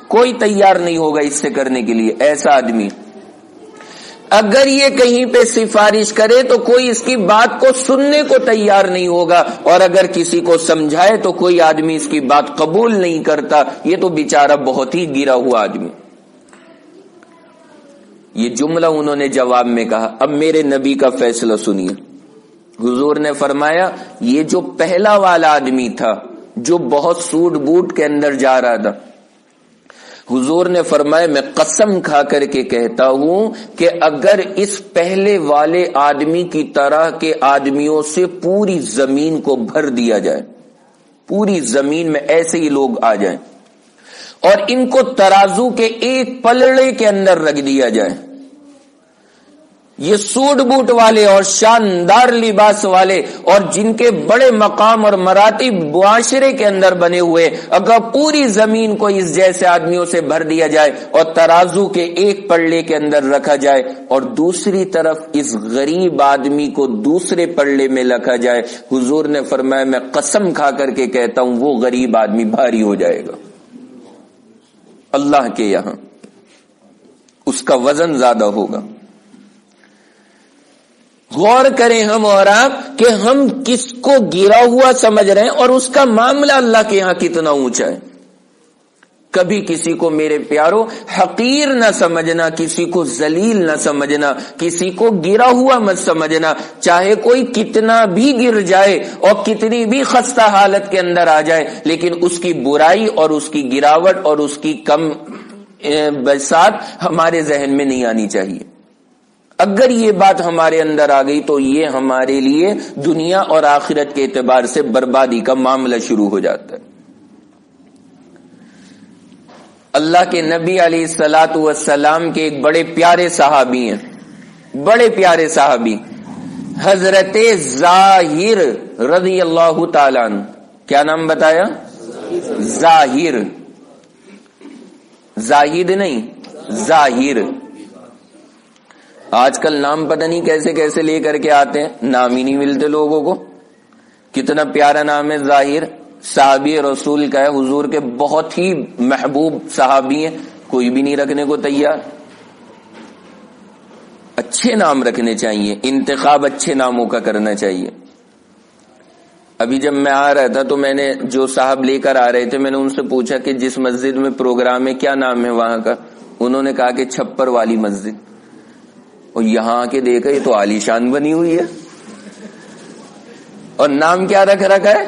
کوئی تیار نہیں ہوگا اس سے کرنے کے لیے، ایسا آدمی۔ اگر یہ کہیں پہ سفارش کرے تو کوئی اس کی بات کو سننے کو تیار نہیں ہوگا، اور اگر کسی کو سمجھائے تو کوئی آدمی اس کی بات قبول نہیں کرتا، یہ تو بیچارہ بہت ہی گرا ہوا آدمی۔ یہ جملہ انہوں نے جواب میں کہا۔ اب میرے نبی کا فیصلہ سنیے۔ حضور نے فرمایا یہ جو پہلا والا آدمی تھا جو بہت سوٹ بوٹ کے اندر جا رہا تھا، حضور نے فرمایا میں قسم کھا کر کے کہتا ہوں کہ اگر اس پہلے والے آدمی کی طرح کے آدمیوں سے پوری زمین کو بھر دیا جائے، پوری زمین میں ایسے ہی لوگ آ جائیں اور ان کو ترازو کے ایک پلڑے کے اندر رکھ دیا جائے، یہ سوٹ بوٹ والے اور شاندار لباس والے اور جن کے بڑے مقام اور مراتب معاشرے کے اندر بنے ہوئے، اگر پوری زمین کو اس جیسے آدمیوں سے بھر دیا جائے اور ترازو کے ایک پلڑے کے اندر رکھا جائے اور دوسری طرف اس غریب آدمی کو دوسرے پلڑے میں رکھا جائے، حضور نے فرمایا میں قسم کھا کر کے کہتا ہوں وہ غریب آدمی بھاری ہو جائے گا اللہ کے یہاں، اس کا وزن زیادہ ہوگا۔ غور کریں ہم اور آپ کہ ہم کس کو گرا ہوا سمجھ رہے ہیں اور اس کا معاملہ اللہ کے یہاں کتنا اونچا ہے۔ کبھی کسی کو میرے پیارو حقیر نہ سمجھنا، کسی کو ذلیل نہ سمجھنا، کسی کو گرا ہوا مت سمجھنا، چاہے کوئی کتنا بھی گر جائے اور کتنی بھی خستہ حالت کے اندر آ جائے، لیکن اس کی برائی اور اس کی گراوٹ اور اس کی کم بساط ہمارے ذہن میں نہیں آنی چاہیے۔ اگر یہ بات ہمارے اندر آ گئی تو یہ ہمارے لیے دنیا اور آخرت کے اعتبار سے بربادی کا معاملہ شروع ہو جاتا ہے۔ اللہ کے نبی علیہ الصلوۃ والسلام کے ایک بڑے پیارے صحابی ہیں، بڑے پیارے صحابی، حضرت ظاہر رضی اللہ تعالی عنہ۔ کیا نام بتایا؟ ظاہر، زاہد نہیں، ظاہر۔ آج کل نام پتہ نہیں کیسے کیسے لے کر کے آتے ہیں، نام ہی نہیں ملتے لوگوں کو۔ کتنا پیارا نام ہے ظاہر، صحابی رسول کا ہے، حضور کے بہت ہی محبوب صحابی ہیں، کوئی بھی نہیں رکھنے کو تیار۔ اچھے نام رکھنے چاہیے، انتخاب اچھے ناموں کا کرنا چاہیے۔ ابھی جب میں آ رہا تھا تو میں نے جو صاحب لے کر آ رہے تھے میں نے ان سے پوچھا کہ جس مسجد میں پروگرام ہے کیا نام ہے وہاں کا؟ انہوں نے کہا کہ چھپر والی مسجد۔ اور یہاں آ کے دیکھا یہ تو عالی شان بنی ہوئی ہے، اور نام کیا رکھا ہے؟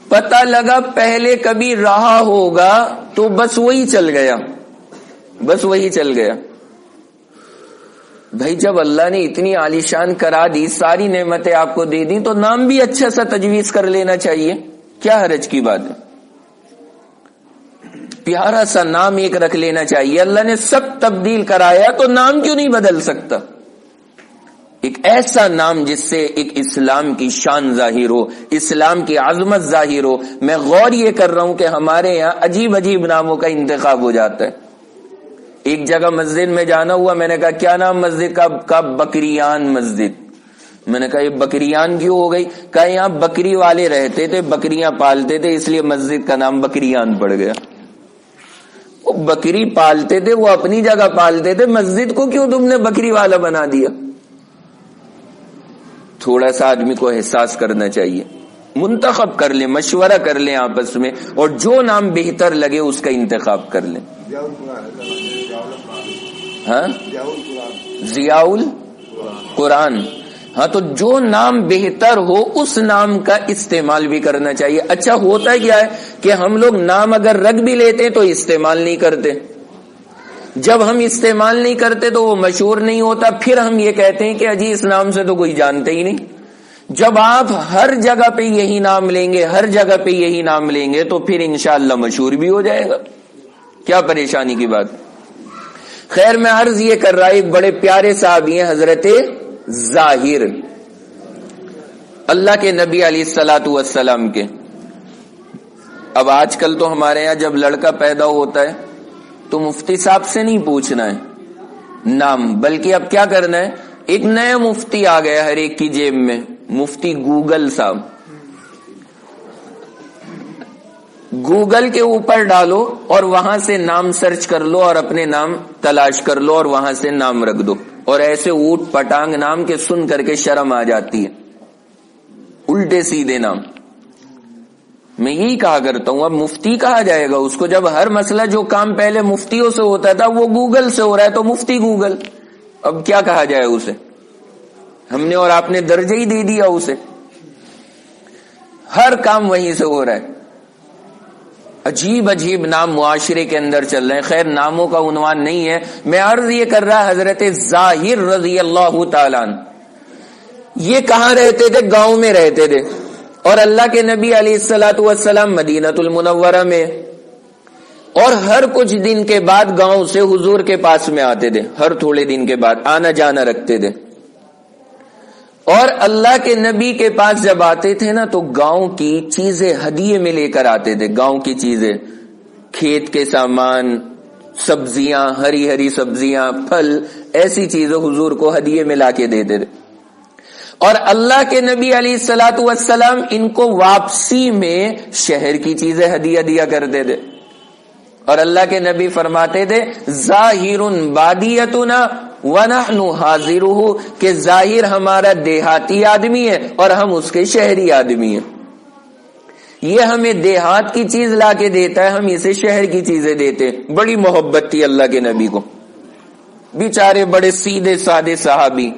پتہ لگا پہلے کبھی رہا ہوگا تو بس وہی چل گیا، بس وہی چل گیا۔ بھائی جب اللہ نے اتنی عالی شان کرا دی، ساری نعمتیں آپ کو دے دی، تو نام بھی اچھا سا تجویز کر لینا چاہیے، کیا حرج کی بات ہے؟ پیارا سا نام ایک رکھ لینا چاہیے۔ اللہ نے سب تبدیل کرایا تو نام کیوں نہیں بدل سکتا؟ ایک ایسا نام جس سے ایک اسلام کی شان ظاہر ہو، اسلام کی عظمت ظاہر ہو۔ میں غور یہ کر رہا ہوں کہ ہمارے یہاں عجیب عجیب ناموں کا انتخاب ہو جاتا ہے۔ ایک جگہ مسجد میں جانا ہوا، میں نے کہا کیا نام مسجد کا؟ بکریان مسجد۔ میں نے کہا یہ بکریان کیوں ہو گئی؟ کہا یہاں بکری والے رہتے تھے، بکریاں پالتے تھے، اس لیے مسجد کا نام بکریان پڑ گیا۔ وہ بکری پالتے تھے، وہ اپنی جگہ پالتے تھے، مسجد کو کیوں تم نے بکری والا بنا دیا؟ تھوڑا سا آدمی کو احساس کرنا چاہیے۔ منتخب کر لیں، مشورہ کر لیں آپس میں، اور جو نام بہتر لگے اس کا انتخاب کر لیں. ہاں ضیاء القرآن، ہاں تو جو نام بہتر ہو اس نام کا استعمال بھی کرنا چاہیے. اچھا ہوتا کیا ہے کہ ہم لوگ نام اگر رکھ بھی لیتے ہیں تو استعمال نہیں کرتے. جب ہم استعمال نہیں کرتے تو وہ مشہور نہیں ہوتا، پھر ہم یہ کہتے ہیں کہ اجی اس نام سے تو کوئی جانتے ہی نہیں. جب آپ ہر جگہ پہ یہی نام لیں گے، ہر جگہ پہ یہی نام لیں گے، تو پھر انشاءاللہ مشہور بھی ہو جائے گا. کیا پریشانی کی بات. خیر میں عرض یہ کر رہا، ایک بڑے پیارے صحابی ہیں حضرت ظاہر، اللہ کے نبی علیہ الصلوۃ والسلام کے. اب آج کل تو ہمارے یہاں جب لڑکا پیدا ہوتا ہے تو مفتی صاحب سے نہیں پوچھنا ہے نام، بلکہ اب کیا کرنا ہے، ایک نیا مفتی آ گیا ہر ایک کی جیب میں، مفتی گوگل صاحب. گوگل کے اوپر ڈالو اور وہاں سے نام سرچ کر لو اور اپنے نام تلاش کر لو اور وہاں سے نام رکھ دو. اور ایسے اوٹ پٹانگ نام کے سن کر کے شرم آ جاتی ہے، الٹے سیدھے نام. میں یہی کہا کرتا ہوں اب مفتی کہا جائے گا اس کو، جب ہر مسئلہ جو کام پہلے مفتیوں سے ہوتا تھا وہ گوگل سے ہو رہا ہے تو مفتی گوگل. اب کیا کہا جائے اسے، ہم نے اور آپ نے درجہ ہی دے دیا اسے، ہر کام وہیں سے ہو رہا ہے. عجیب عجیب نام معاشرے کے اندر چل رہے ہیں. خیر ناموں کا عنوان نہیں ہے، میں عرض یہ کر رہا حضرت ظاہر رضی اللہ تعالیٰ عنہ یہ کہاں رہتے تھے، گاؤں میں رہتے تھے، اور اللہ کے نبی علیہ الصلوۃ والسلام مدینۃ المنورہ میں، اور ہر کچھ دن کے بعد گاؤں سے حضور کے پاس میں آتے تھے، ہر تھوڑے دن کے بعد آنا جانا رکھتے تھے. اور اللہ کے نبی کے پاس جب آتے تھے نا تو گاؤں کی چیزیں ہدیے میں لے کر آتے تھے. گاؤں کی چیزیں، کھیت کے سامان، سبزیاں، ہری ہری سبزیاں، پھل، ایسی چیزیں حضور کو ہدیے میں لا کے دیتے تھے. اور اللہ کے نبی علیہ الصلوۃ والسلام ان کو واپسی میں شہر کی چیزیں ہدیہ دیا کرتے تھے. اور اللہ کے نبی فرماتے تھے ظاہر بادیتنا وَنَحْنُ حَاضِرُهُ، کہ ظاہر ہمارا دیہاتی آدمی ہے اور ہم اس کے شہری آدمی ہیں. یہ ہمیں دیہات کی چیز لا کے دیتا ہے، ہم اسے شہر کی چیزیں دیتے ہیں. بڑی محبت تھی اللہ کے نبی کو. بیچارے بڑے سیدھے سادے صحابی،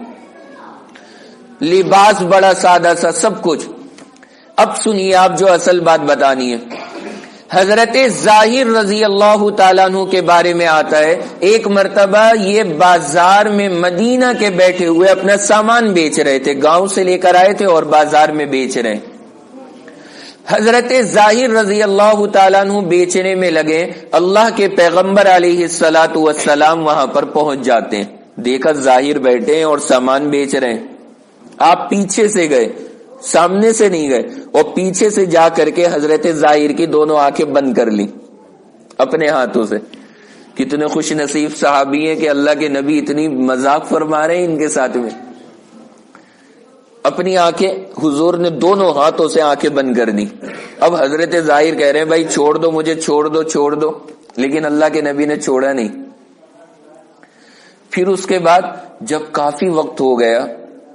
لباس بڑا سادہ سا، سب کچھ. اب سنیے آپ جو اصل بات بتانی ہے. حضرت ظاہر رضی اللہ تعالیٰ عنہ کے بارے میں آتا ہے ایک مرتبہ یہ بازار میں مدینہ کے بیٹھے ہوئے اپنا سامان بیچ رہے تھے، گاؤں سے لے کر آئے تھے اور بازار میں بیچ رہے. حضرت ظاہر رضی اللہ تعالیٰ عنہ بیچنے میں لگے. اللہ کے پیغمبر علیہ الصلوۃ والسلام وہاں پر پہنچ جاتے ہیں. دیکھا ظاہر بیٹھے ہیں اور سامان بیچ رہے ہیں. آپ پیچھے سے گئے، سامنے سے نہیں گئے، اور پیچھے سے جا کر کے حضرت ظاہر کی دونوں آنکھیں بند کر لی اپنے ہاتھوں سے. کتنے خوش نصیب صحابی ہیں کہ اللہ کے نبی اتنی مذاق فرما رہے ہیں ان کے ساتھ میں. اپنی آنکھیں حضور نے دونوں ہاتھوں سے آنکھیں بند کر دی. اب حضرت ظاہر کہہ رہے ہیں بھائی چھوڑ دو مجھے، چھوڑ دو چھوڑ دو، لیکن اللہ کے نبی نے چھوڑا نہیں. پھر اس کے بعد جب کافی وقت ہو گیا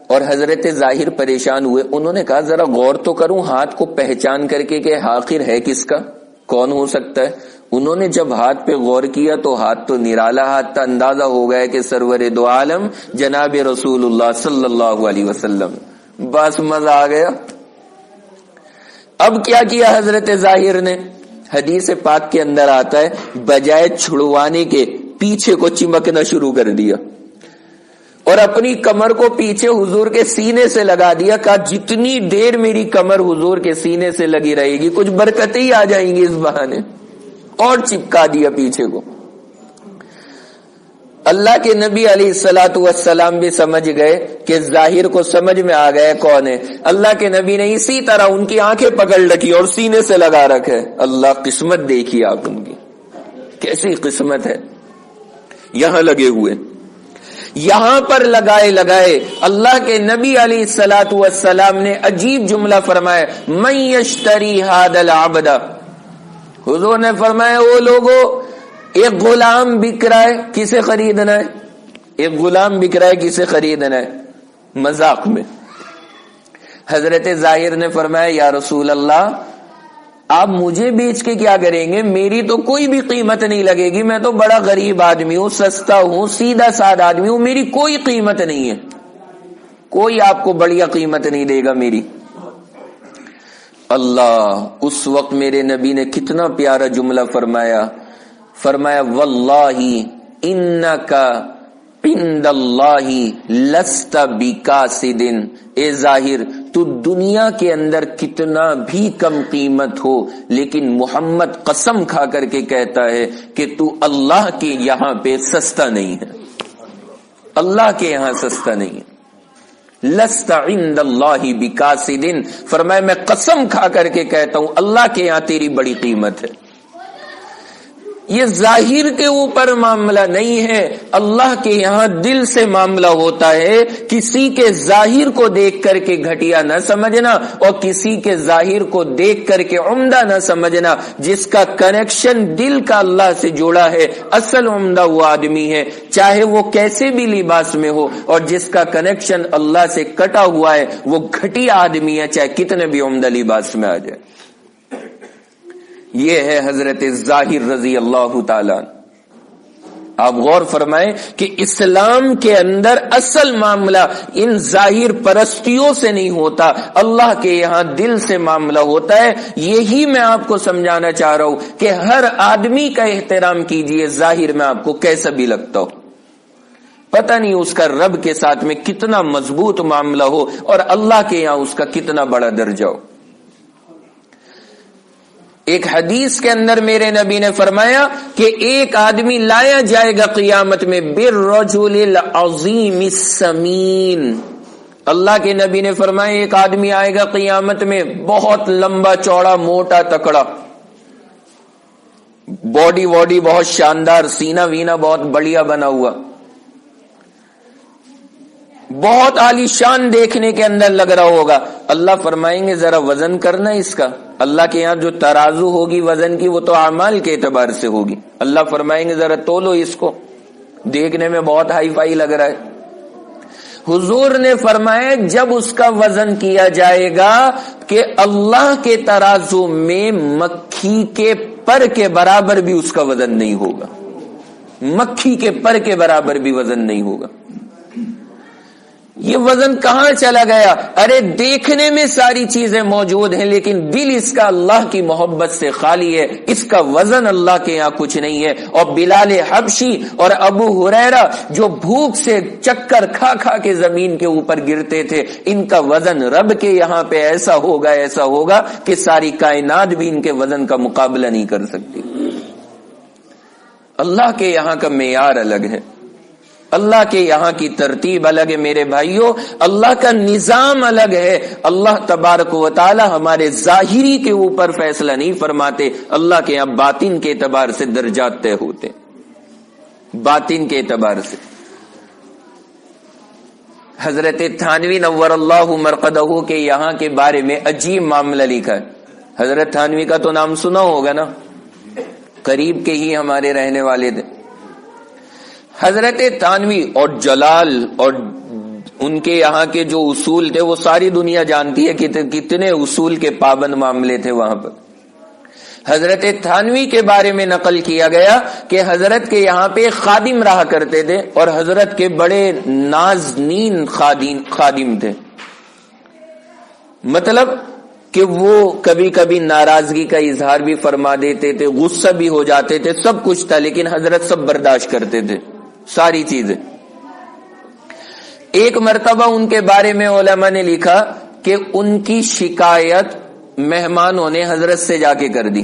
اور حضرت ظاہر پریشان ہوئے، انہوں نے کہا ذرا غور تو کروں ہاتھ کو پہچان کر کے کہ آخر ہے کس کا، کون ہو سکتا ہے. انہوں نے جب ہاتھ پہ غور کیا تو ہاتھ تو نرالا ہاتھ تھا. اندازہ ہو گیا کہ سرور دو عالم جناب رسول اللہ صلی اللہ علیہ وسلم. بس مزہ آ گیا. اب کیا کیا حضرت ظاہر نے، حدیث پاک کے اندر آتا ہے بجائے چھڑوانے کے پیچھے کو چمکنا شروع کر دیا اور اپنی کمر کو پیچھے حضور کے سینے سے لگا دیا. کہا جتنی دیر میری کمر حضور کے سینے سے لگی رہے گی کچھ برکتیں ہی آ جائیں گی اس بہانے. اور چپکا دیا پیچھے کو. اللہ کے نبی علیہ الصلوۃ والسلام بھی سمجھ گئے کہ ظاہر کو سمجھ میں آ گیا کون ہے. اللہ کے نبی نے اسی طرح ان کی آنکھیں پکڑ رکھی اور سینے سے لگا رکھے. اللہ قسمت دیکھیے آپ ان کی کیسی قسمت ہے. یہاں لگے ہوئے، یہاں پر لگائے لگائے اللہ کے نبی علیہ الصلوۃ والسلام نے عجیب جملہ فرمایا من یشتری ھذا العبد. حضور نے فرمایا وہ لوگوں، ایک غلام بک رہا ہے، کسے خریدنا ہے؟ ایک غلام بک رہا ہے، کسے خریدنا ہے؟ مذاق میں حضرت ظاہر نے فرمایا یا رسول اللہ آپ مجھے بیچ کے کیا کریں گے، میری تو کوئی بھی قیمت نہیں لگے گی، میں تو بڑا غریب آدمی ہوں، سستا ہوں، سیدھا سادہ آدمی ہوں، میری کوئی قیمت نہیں ہے، کوئی آپ کو بڑھیا قیمت نہیں دے گا میری۔ اللہ، اس وقت میرے نبی نے کتنا پیارا جملہ فرمایا، فرمایا واللہ انکا عند اللہ لست بکاسد، اے ظاہر تو دنیا کے اندر کتنا بھی کم قیمت ہو، لیکن محمد قسم کھا کر کے کہتا ہے کہ تو اللہ کے یہاں پہ سستا نہیں ہے، اللہ کے یہاں سستا نہیں ہے۔ لست عند اللہ بکاسد، فرمایا میں قسم کھا کر کے کہتا ہوں اللہ کے یہاں تیری بڑی قیمت ہے۔ یہ ظاہر کے اوپر معاملہ نہیں ہے، اللہ کے یہاں دل سے معاملہ ہوتا ہے۔ کسی کے ظاہر کو دیکھ کر کے گھٹیا نہ سمجھنا اور کسی کے ظاہر کو دیکھ کر کے عمدہ نہ سمجھنا، جس کا کنیکشن دل کا اللہ سے جڑا ہے اصل عمدہ وہ آدمی ہے، چاہے وہ کیسے بھی لباس میں ہو، اور جس کا کنیکشن اللہ سے کٹا ہوا ہے وہ گھٹیا آدمی ہے، چاہے کتنے بھی عمدہ لباس میں آ جائے۔ یہ ہے حضرت ظاہر رضی اللہ تعالی۔ آپ غور فرمائیں کہ اسلام کے اندر اصل معاملہ ان ظاہر پرستیوں سے نہیں ہوتا، اللہ کے یہاں دل سے معاملہ ہوتا ہے۔ یہی میں آپ کو سمجھانا چاہ رہا ہوں کہ ہر آدمی کا احترام کیجئے، ظاہر میں آپ کو کیسا بھی لگتا ہو، پتہ نہیں اس کا رب کے ساتھ میں کتنا مضبوط معاملہ ہو اور اللہ کے یہاں اس کا کتنا بڑا درجہ ہو۔ ایک حدیث کے اندر میرے نبی نے فرمایا کہ ایک آدمی لایا جائے گا قیامت میں بالرجل العظیم السمین، اللہ کے نبی نے فرمایا ایک آدمی آئے گا قیامت میں بہت لمبا چوڑا موٹا تکڑا، باڈی بہت شاندار، سینہ وینہ بہت بڑھیا بنا ہوا، بہت عالی شان دیکھنے کے اندر لگ رہا ہوگا۔ اللہ فرمائیں گے ذرا وزن کرنا اس کا، اللہ کے یہاں جو ترازو ہوگی وزن کی وہ تو اعمال کے اعتبار سے ہوگی، اللہ فرمائیں گے ذرا تولو اس کو، دیکھنے میں بہت ہائی فائی لگ رہا ہے۔ حضور نے فرمایا جب اس کا وزن کیا جائے گا کہ اللہ کے ترازو میں مکھی کے پر کے برابر بھی اس کا وزن نہیں ہوگا، مکھی کے پر کے برابر بھی وزن نہیں ہوگا۔ یہ وزن کہاں چلا گیا؟ ارے دیکھنے میں ساری چیزیں موجود ہیں لیکن دل اس کا اللہ کی محبت سے خالی ہے، اس کا وزن اللہ کے یہاں کچھ نہیں ہے۔ اور بلال حبشی اور ابو ہریرہ جو بھوک سے چکر کھا کھا کے زمین کے اوپر گرتے تھے، ان کا وزن رب کے یہاں پہ ایسا ہوگا کہ ساری کائنات بھی ان کے وزن کا مقابلہ نہیں کر سکتی۔ اللہ کے یہاں کا معیار الگ ہے، اللہ کے یہاں کی ترتیب الگ ہے میرے بھائیوں، اللہ کا نظام الگ ہے۔ اللہ تبارک و تعالی ہمارے ظاہری کے اوپر فیصلہ نہیں فرماتے، اللہ کے یہاں باطن کے اعتبار سے درجات طے ہوتے، باطن کے اعتبار سے۔ حضرت تھانوی نور اللہ مرقدہ کے یہاں کے بارے میں عجیب معاملہ لکھا ہے۔ حضرت تھانوی کا تو نام سنا ہوگا نا، قریب کے ہی ہمارے رہنے والے تھے۔ حضرت تھانوی اور جلال اور ان کے یہاں کے جو اصول تھے وہ ساری دنیا جانتی ہے کہ کتنے اصول کے پابند معاملے تھے وہاں پر۔ حضرت تھانوی کے بارے میں نقل کیا گیا کہ حضرت کے یہاں پہ خادم رہا کرتے تھے اور حضرت کے بڑے نازنین خادم تھے، مطلب کہ وہ کبھی کبھی ناراضگی کا اظہار بھی فرما دیتے تھے، غصہ بھی ہو جاتے تھے، سب کچھ تھا، لیکن حضرت سب برداشت کرتے تھے ساری چیزیں۔ ایک مرتبہ ان کے بارے میں علماء نے لکھا کہ ان کی شکایت مہمانوں نے حضرت سے جا کے کر دی،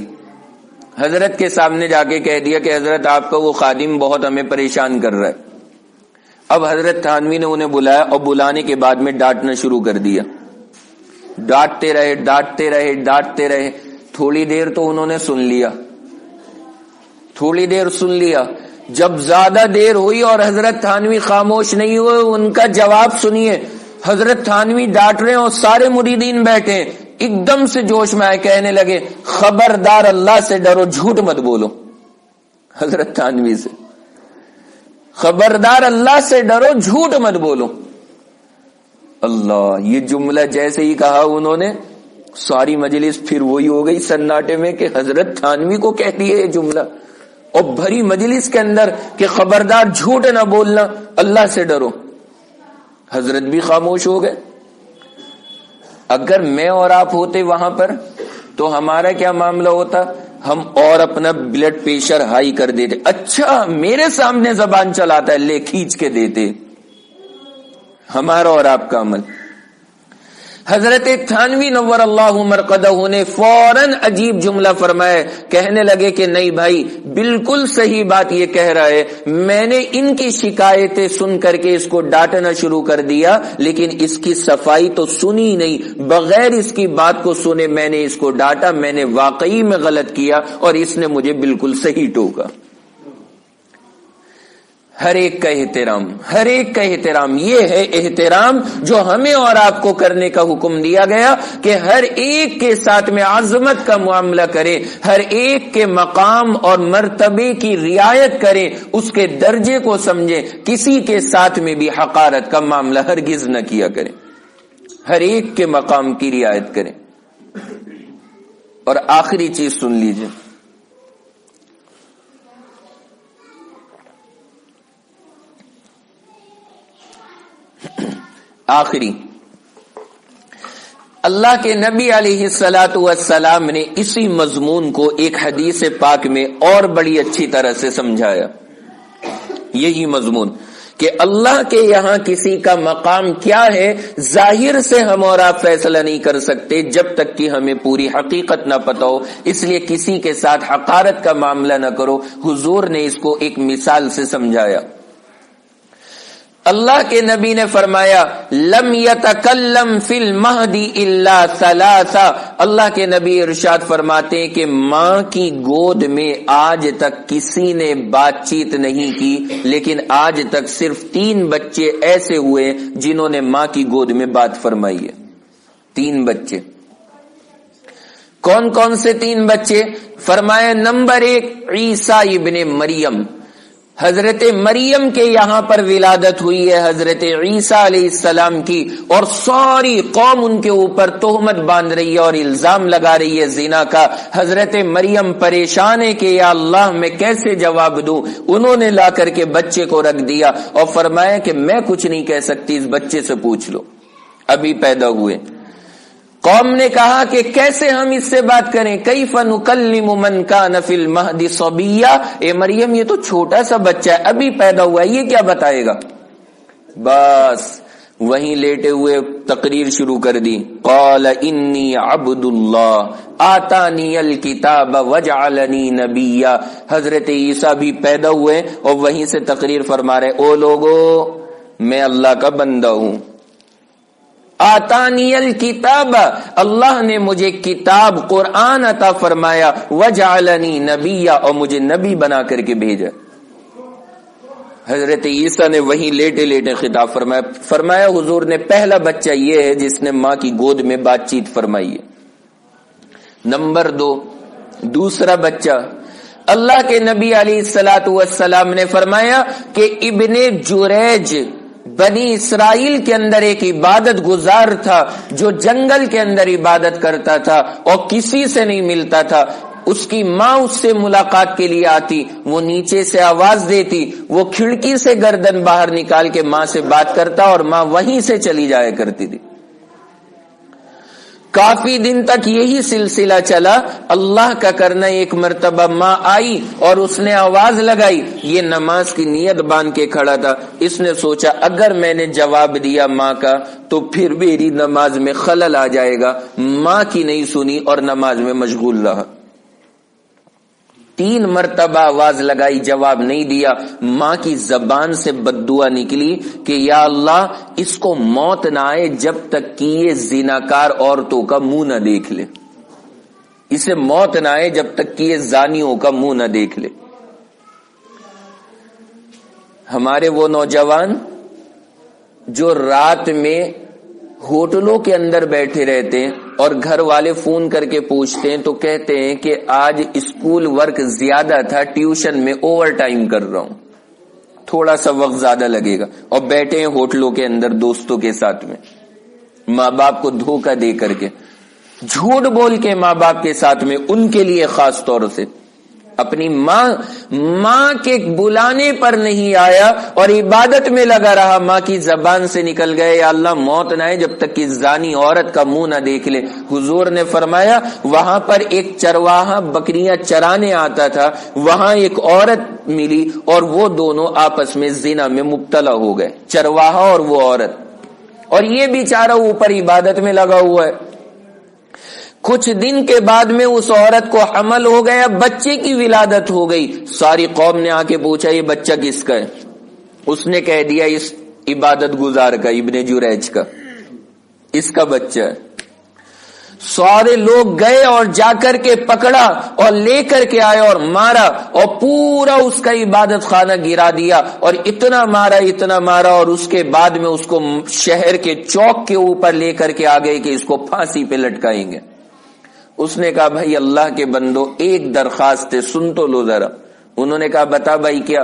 حضرت کے سامنے جا کے کہہ دیا کہ حضرت آپ کا وہ خادم بہت ہمیں پریشان کر رہا ہے۔ اب حضرت تھانوی نے انہیں بلایا اور بلانے کے بعد میں ڈانٹنا شروع کر دیا، ڈانٹتے رہے، تھوڑی دیر تو انہوں نے سن لیا، جب زیادہ دیر ہوئی اور حضرت تھانوی خاموش نہیں ہوئے، ان کا جواب سنیے۔ حضرت تھانوی ڈانٹ رہے ہیں اور سارے مریدین بیٹھے ہیں، ایک دم سے جوش میں آئے، کہنے لگے خبردار اللہ سے ڈرو، جھوٹ مت بولو۔ حضرت تھانوی سے خبردار اللہ سے ڈرو، جھوٹ مت بولو۔ اللہ اللہ، یہ جملہ جیسے ہی کہا انہوں نے، ساری مجلس پھر وہی ہو گئی سناٹے میں کہ حضرت تھانوی کو کہہ دیے یہ جملہ، اور بھری مجلس کے اندر کہ خبردار جھوٹ نہ بولنا، اللہ سے ڈرو. حضرت بھی خاموش ہو گئے. اگر میں اور آپ ہوتے وہاں پر تو ہمارا کیا معاملہ ہوتا؟ ہم اور اپنا بلڈ پریشر ہائی کر دیتے. اچھا میرے سامنے زبان چلاتا ہے، لے کھینچ کے دیتے. ہمارا اور آپ کا عمل. حضرت تھانوی نور اللہ مرقدہ نے فوراً عجیب جملہ فرمایا، کہنے لگے کہ نہیں بھائی بالکل صحیح بات یہ کہہ رہا ہے، میں نے ان کی شکایتیں سن کر کے اس کو ڈانٹنا شروع کر دیا، لیکن اس کی صفائی تو سنی نہیں، بغیر اس کی بات کو سنے میں نے اس کو ڈانٹا، میں نے واقعی میں غلط کیا اور اس نے مجھے بالکل صحیح ٹوکا. ہر ایک کا احترام، ہر ایک کا احترام، یہ ہے احترام جو ہمیں اور آپ کو کرنے کا حکم دیا گیا کہ ہر ایک کے ساتھ میں عظمت کا معاملہ کریں، ہر ایک کے مقام اور مرتبے کی رعایت کریں، اس کے درجے کو سمجھیں، کسی کے ساتھ میں بھی حقارت کا معاملہ ہرگز نہ کیا کریں، ہر ایک کے مقام کی رعایت کریں. اور آخری چیز سن لیجئے، آخری، اللہ کے نبی علیہ الصلوۃ والسلام نے اسی مضمون کو ایک حدیث پاک میں اور بڑی اچھی طرح سے سمجھایا. یہی مضمون کہ اللہ کے یہاں کسی کا مقام کیا ہے ظاہر سے ہم اور آپ فیصلہ نہیں کر سکتے جب تک کہ ہمیں پوری حقیقت نہ پتہ ہو، اس لیے کسی کے ساتھ حقارت کا معاملہ نہ کرو. حضور نے اس کو ایک مثال سے سمجھایا. اللہ کے نبی نے فرمایا لم یتکلم فی المہدی الا ثلاثہ. اللہ کے نبی ارشاد فرماتے ہیں کہ ماں کی گود میں آج تک کسی نے بات چیت نہیں کی، لیکن آج تک صرف 3 بچے ایسے ہوئے جنہوں نے ماں کی گود میں بات فرمائی ہے. 3 بچے. کون کون سے 3 بچے؟ فرمایا نمبر 1 عیسیٰ ابن مریم، حضرت مریم کے یہاں پر ولادت ہوئی ہے حضرت عیسیٰ علیہ السلام کی، اور ساری قوم ان کے اوپر تہمت باندھ رہی ہے اور الزام لگا رہی ہے زنا کا. حضرت مریم پریشان ہے کہ یا اللہ میں کیسے جواب دوں. انہوں نے لا کر کے بچے کو رکھ دیا اور فرمایا کہ میں کچھ نہیں کہہ سکتی، اس بچے سے پوچھ لو، ابھی پیدا ہوئے. قوم نے کہا کہ کیسے ہم اس سے بات کریں، کیف نکلم من کان فی المہد صبیا، اے مریم یہ تو چھوٹا سا بچہ ہے، ابھی پیدا ہوا ہے، یہ کیا بتائے گا. بس وہیں لیٹے ہوئے تقریر شروع کر دی. قال انی عبد اللہ آتانی الکتاب وجعلنی نبیا. حضرت عیسیٰ بھی پیدا ہوئے اور وہیں سے تقریر فرما رہے، او لوگو میں اللہ کا بندہ ہوں. آتانی الکتاب، اللہ نے مجھے کتاب قرآن عطا فرمایا، وجعلنی نبیا، اور مجھے نبی بنا کر کے بھیجا. حضرت عیسیٰ نے وہیں لیٹے لیٹے خطاب فرمایا حضور نے پہلا بچہ یہ ہے جس نے ماں کی گود میں بات چیت فرمائی ہے. نمبر 2 دوسرا بچہ، اللہ کے نبی علیہ الصلوۃ والسلام نے فرمایا کہ ابن جریج بنی اسرائیل کے اندر ایک عبادت گزار تھا جو جنگل کے اندر عبادت کرتا تھا اور کسی سے نہیں ملتا تھا. اس کی ماں اس سے ملاقات کے لیے آتی، وہ نیچے سے آواز دیتی، وہ کھڑکی سے گردن باہر نکال کے ماں سے بات کرتا اور ماں وہیں سے چلی جایا کرتی تھی. کافی دن تک یہی سلسلہ چلا. اللہ کا کرنا ایک مرتبہ ماں آئی اور اس نے آواز لگائی. یہ نماز کی نیت باندھ کے کھڑا تھا. اس نے سوچا اگر میں نے جواب دیا ماں کا تو پھر میری نماز میں خلل آ جائے گا. ماں کی نہیں سنی اور نماز میں مشغول رہا. 3 مرتبہ آواز لگائی، جواب نہیں دیا. ماں کی زبان سے بددعا نکلی کہ یا اللہ اس کو موت نہ آئے جب تک کہ یہ زناکار عورتوں کا منہ نہ دیکھ لے، اسے موت نہ آئے جب تک کہ یہ زانیوں کا منہ نہ دیکھ لے. ہمارے وہ نوجوان جو رات میں ہوٹلوں کے اندر بیٹھے رہتے ہیں اور گھر والے فون کر کے پوچھتے ہیں تو کہتے ہیں کہ آج اسکول ورک زیادہ تھا، ٹیوشن میں اوور ٹائم کر رہا ہوں، تھوڑا سا وقت زیادہ لگے گا، اور بیٹھے ہیں ہوٹلوں کے اندر دوستوں کے ساتھ میں. ماں باپ کو دھوکہ دے کر کے، جھوٹ بول کے ماں باپ کے ساتھ میں، ان کے لیے خاص طور سے اپنی ماں کے بلانے پر نہیں آیا اور عبادت میں لگا رہا، ماں کی زبان سے نکل گئے یا اللہ موت نہ آئے جب تک کہ زانی عورت کا منہ نہ دیکھ لے۔ حضور نے فرمایا وہاں پر ایک چرواہا بکریاں چرانے آتا تھا، وہاں ایک عورت ملی اور وہ دونوں آپس میں زنا میں مبتلا ہو گئے، چرواہا اور وہ عورت، اور یہ بیچارہ اوپر عبادت میں لگا ہوا ہے۔ کچھ دن کے بعد میں اس عورت کو حمل ہو گیا، بچے کی ولادت ہو گئی۔ ساری قوم نے آ کے پوچھا یہ بچہ کس کا ہے؟ اس نے کہہ دیا اس عبادت گزار کا، ابن جریج کا، اس کا بچہ ہے۔ سارے لوگ گئے اور جا کر کے پکڑا اور لے کر کے آئے اور مارا اور پورا اس کا عبادت خانہ گرا دیا، اور اتنا مارا اور اس کے بعد میں اس کو شہر کے چوک کے اوپر لے کر کے آ گئے کہ اس کو پھانسی پہ لٹکائیں گے۔ اس نے کہا بھائی اللہ کے بندو ایک درخواست ہے، سن تو لو ذرا۔ انہوں نے کہا بتا بھائی کیا؟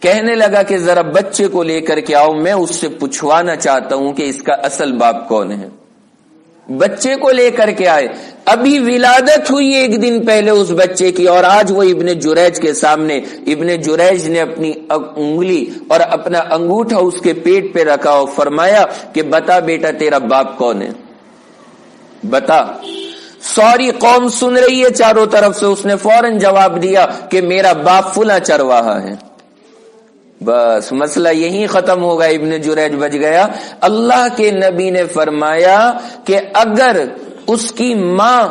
کہنے لگا کہ ذرا بچے کو لے کر کے آؤ، میں اس سے پوچھوانا چاہتا ہوں کہ اس کا اصل باپ کون ہے۔ بچے کو لے کر کے آئے، ابھی ولادت ہوئی ایک دن پہلے اس بچے کی، اور آج وہ ابن جریج کے سامنے، ابن جریج نے اپنی انگلی اور اپنا انگوٹھا اس کے پیٹ پہ رکھا اور فرمایا کہ بتا بیٹا تیرا باپ کون ہے، بتا۔ ساری قوم سن رہی ہے چاروں طرف سے، اس نے فوراً جواب دیا کہ میرا باپ فلاں چرواہا ہے۔ بس مسئلہ یہی ختم ہو گیا، ابن جریج بچ گیا۔ اللہ کے نبی نے فرمایا کہ اگر اس کی ماں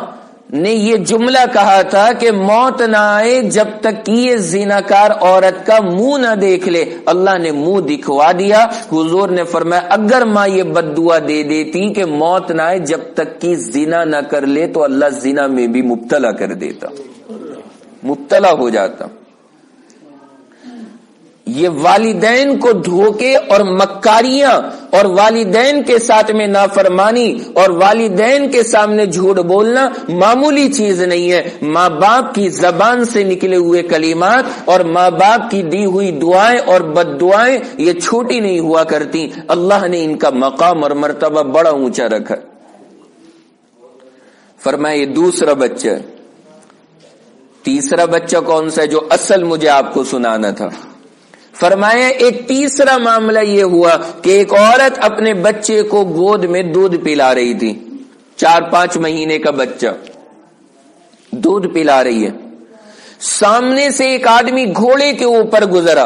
نے یہ جملہ کہا تھا کہ موت نہ آئے جب تک کہ یہ زناکار عورت کا منہ نہ دیکھ لے، اللہ نے منہ دکھوا دیا۔ حضور نے فرمایا اگر ماں یہ بد دعا دے دیتی کہ موت نہ آئے جب تک کہ زنا نہ کر لے تو اللہ زنا میں بھی مبتلا کر دیتا، مبتلا ہو جاتا۔ یہ والدین کو دھوکے اور مکاریاں اور والدین کے ساتھ میں نافرمانی اور والدین کے سامنے جھوٹ بولنا معمولی چیز نہیں ہے۔ ماں باپ کی زبان سے نکلے ہوئے کلمات اور ماں باپ کی دی ہوئی دعائیں اور بد دعائیں یہ چھوٹی نہیں ہوا کرتی، اللہ نے ان کا مقام اور مرتبہ بڑا اونچا رکھا۔ فرمایا یہ دوسرا بچہ ہے۔ تیسرا بچہ کون سا ہے جو اصل مجھے آپ کو سنانا تھا؟ فرمایا ایک تیسرا معاملہ یہ ہوا کہ ایک عورت اپنے بچے کو گود میں دودھ پلا رہی تھی، 4-5 مہینے کا بچہ دودھ پلا رہی ہے۔ سامنے سے ایک آدمی گھوڑے کے اوپر گزرا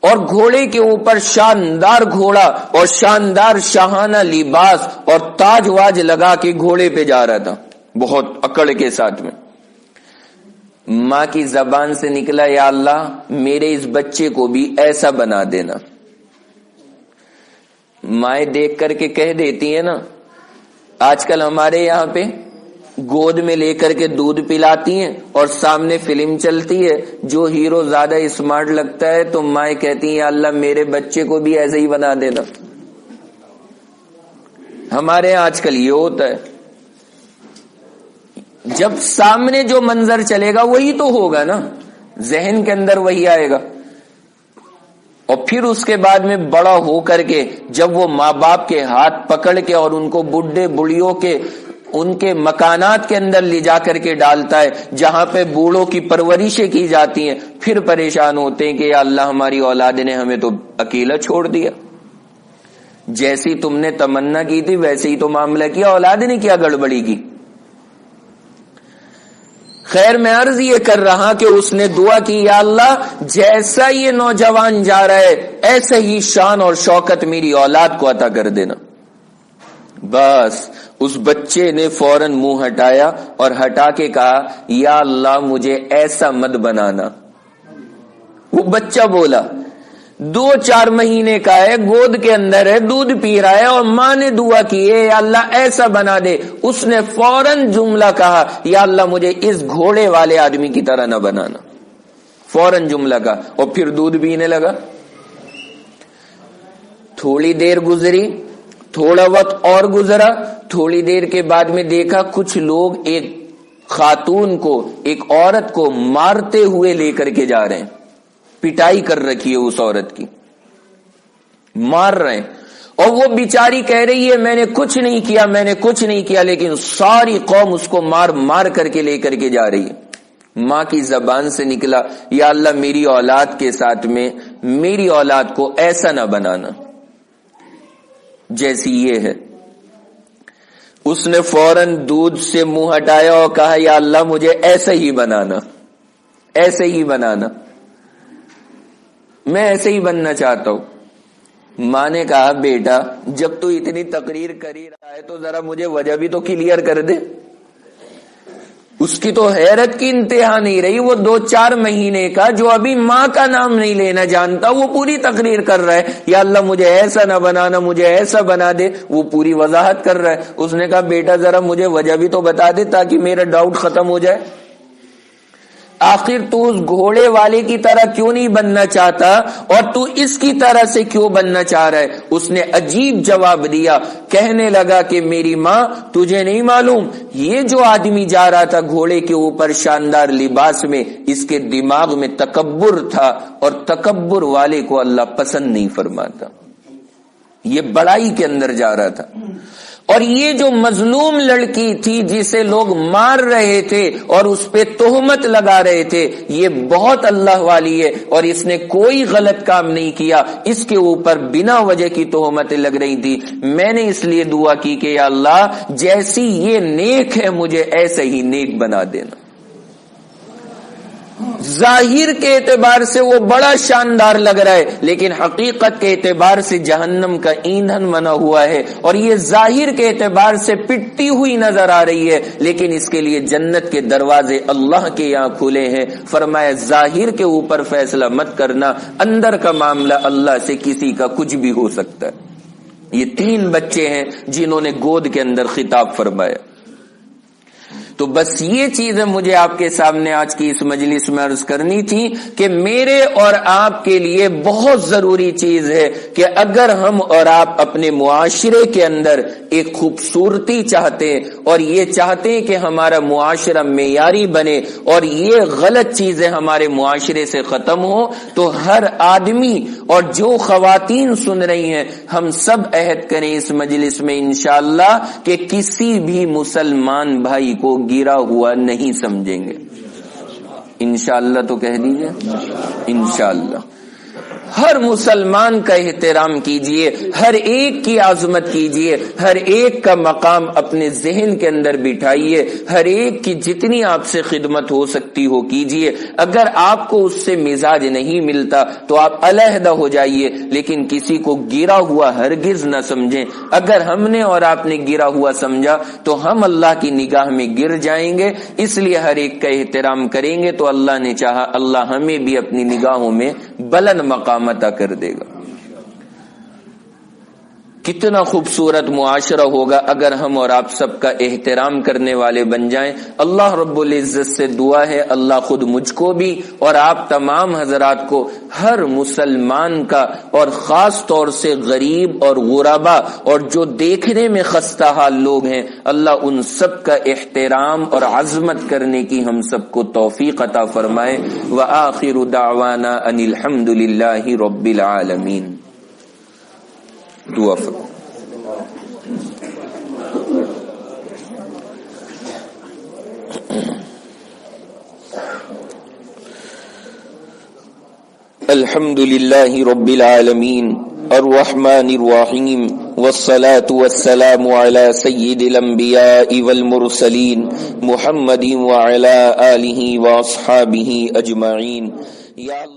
اور گھوڑے کے اوپر شاندار گھوڑا اور شاندار شاہانہ لباس اور تاج واج لگا کے گھوڑے پہ جا رہا تھا، بہت اکڑ کے ساتھ میں۔ ماں کی زبان سے نکلا یا اللہ میرے اس بچے کو بھی ایسا بنا دینا۔ مائیں دیکھ کر کے کہہ دیتی ہیں نا، آج کل ہمارے یہاں پہ گود میں لے کر کے دودھ پلاتی ہیں اور سامنے فلم چلتی ہے، جو ہیرو زیادہ اسمارٹ لگتا ہے تو مائیں کہتی ہیں یا اللہ میرے بچے کو بھی ایسے ہی بنا دینا۔ ہمارے یہاں آج کل یہ ہوتا ہے، جب سامنے جو منظر چلے گا وہی تو ہوگا نا، ذہن کے اندر وہی آئے گا۔ اور پھر اس کے بعد میں بڑا ہو کر کے جب وہ ماں باپ کے ہاتھ پکڑ کے اور ان کو بڈھے بڑھیوں کے ان کے مکانات کے اندر لے جا کر کے ڈالتا ہے جہاں پہ بوڑھوں کی پرورشیں کی جاتی ہیں، پھر پریشان ہوتے ہیں کہ یا اللہ ہماری اولاد نے ہمیں تو اکیلا چھوڑ دیا، جیسی تم نے تمنا کی تھی ویسے ہی تو معاملہ کیا، اولاد نے کیا گڑبڑی کی۔ خیر میں عرض یہ کر رہا کہ اس نے دعا کی یا اللہ جیسا یہ نوجوان جا رہا ہے ایسے ہی شان اور شوکت میری اولاد کو عطا کر دینا۔ بس اس بچے نے فوراً منہ ہٹایا اور ہٹا کے کہا یا اللہ مجھے ایسا مت بنانا۔ وہ بچہ بولا 2-4 مہینے کا ہے، گود کے اندر ہے، دودھ پی رہا ہے اور ماں نے دعا کی ہے یا اللہ ایسا بنا دے۔ اس نے فوراً جملہ کہا یا اللہ مجھے اس گھوڑے والے آدمی کی طرح نہ بنانا، فوراً جملہ کہا اور پھر دودھ پینے لگا۔ تھوڑی دیر گزری، تھوڑا وقت اور گزرا، تھوڑی دیر کے بعد میں دیکھا کچھ لوگ ایک خاتون کو، ایک عورت کو مارتے ہوئے لے کر کے جا رہے ہیں، پٹائی کر رکھی ہے اس عورت کی، مار رہے ہیں، اور وہ بیچاری کہہ رہی ہے میں نے کچھ نہیں کیا، میں نے کچھ نہیں کیا، لیکن ساری قوم اس کو مار مار کر کے لے کر کے جا رہی ہے۔ ماں کی زبان سے نکلا یا اللہ میری اولاد کے ساتھ میں میری اولاد کو ایسا نہ بنانا جیسی یہ ہے۔ اس نے فوراً دودھ سے منہ ہٹایا اور کہا یا اللہ مجھے ایسے ہی بنانا، ایسے ہی بنانا، میں ایسے ہی بننا چاہتا ہوں۔ ماں نے کہا بیٹا جب تو اتنی تقریر کر ہی رہا ہے تو ذرا مجھے وجہ بھی تو کلیئر کر دے۔ اس کی تو حیرت کی انتہا نہیں رہی، وہ 2-4 مہینے کا جو ابھی ماں کا نام نہیں لینا جانتا وہ پوری تقریر کر رہا ہے یا اللہ مجھے ایسا نہ بنانا، مجھے ایسا بنا دے، وہ پوری وضاحت کر رہا ہے۔ اس نے کہا بیٹا ذرا مجھے وجہ بھی تو بتا دے تاکہ میرا ڈاؤٹ ختم ہو جائے۔ آخر تو اس گھوڑے والے کی طرح کیوں نہیں بننا چاہتا اور تو اس کی طرح سے کیوں بننا چاہ رہا ہے؟ اس نے عجیب جواب دیا، کہنے لگا کہ میری ماں تجھے نہیں معلوم یہ جو آدمی جا رہا تھا گھوڑے کے اوپر شاندار لباس میں، اس کے دماغ میں تکبر تھا اور تکبر والے کو اللہ پسند نہیں فرماتا، یہ بڑائی کے اندر جا رہا تھا۔ اور یہ جو مظلوم لڑکی تھی جسے لوگ مار رہے تھے اور اس پہ تہمت لگا رہے تھے، یہ بہت اللہ والی ہے اور اس نے کوئی غلط کام نہیں کیا، اس کے اوپر بنا وجہ کی تہمتیں لگ رہی تھی۔ میں نے اس لیے دعا کی کہ یا اللہ جیسی یہ نیک ہے مجھے ایسے ہی نیک بنا دینا۔ ظاہر کے اعتبار سے وہ بڑا شاندار لگ رہا ہے لیکن حقیقت کے اعتبار سے جہنم کا ایندھن بنا ہوا ہے، اور یہ ظاہر کے اعتبار سے پٹتی ہوئی نظر آ رہی ہے لیکن اس کے لیے جنت کے دروازے اللہ کے یہاں کھلے ہیں۔ فرمایا ظاہر کے اوپر فیصلہ مت کرنا، اندر کا معاملہ اللہ سے کسی کا کچھ بھی ہو سکتا ہے۔ یہ 3 بچے ہیں جنہوں نے گود کے اندر خطاب فرمایا۔ تو بس یہ چیزیں مجھے آپ کے سامنے آج کی اس مجلس میں عرض کرنی تھی کہ میرے اور آپ کے لیے بہت ضروری چیز ہے کہ اگر ہم اور آپ اپنے معاشرے کے اندر ایک خوبصورتی چاہتے ہیں اور یہ چاہتے ہیں کہ ہمارا معاشرہ معیاری بنے اور یہ غلط چیزیں ہمارے معاشرے سے ختم ہو، تو ہر آدمی اور جو خواتین سن رہی ہیں ہم سب عہد کریں اس مجلس میں انشاءاللہ کہ کسی بھی مسلمان بھائی کو گرا ہوا نہیں سمجھیں گے۔ انشاءاللہ تو کہہ دیجئے انشاءاللہ۔ ہر مسلمان کا احترام کیجئے، ہر ایک کی عظمت کیجئے، ہر ایک کا مقام اپنے ذہن کے اندر بٹھائیے، ہر ایک کی جتنی آپ سے خدمت ہو سکتی ہو کیجئے۔ اگر آپ کو اس سے مزاج نہیں ملتا تو آپ علیحدہ ہو جائیے، لیکن کسی کو گرا ہوا ہرگز نہ سمجھیں۔ اگر ہم نے اور آپ نے گرا ہوا سمجھا تو ہم اللہ کی نگاہ میں گر جائیں گے، اس لیے ہر ایک کا احترام کریں گے تو اللہ نے چاہا اللہ ہمیں بھی اپنی نگاہوں میں بلند مقام عطا کر دے گا۔ کتنا خوبصورت معاشرہ ہوگا اگر ہم اور آپ سب کا احترام کرنے والے بن جائیں۔ اللہ رب العزت سے دعا ہے اللہ خود مجھ کو بھی اور آپ تمام حضرات کو، ہر مسلمان کا اور خاص طور سے غریب اور غربا اور جو دیکھنے میں خستہ حال لوگ ہیں، اللہ ان سب کا احترام اور عظمت کرنے کی ہم سب کو توفیق عطا فرمائے۔ وآخر دعوانا ان الحمد للہ رب العالمین۔ دعا فرمائے۔ الحمد للہ رب العالمین الرحمن الرحیم والصلاة والسلام على سید الانبیاء والمرسلین محمد وعلى آلہ واصحابہ اجمعین۔ یا اللہ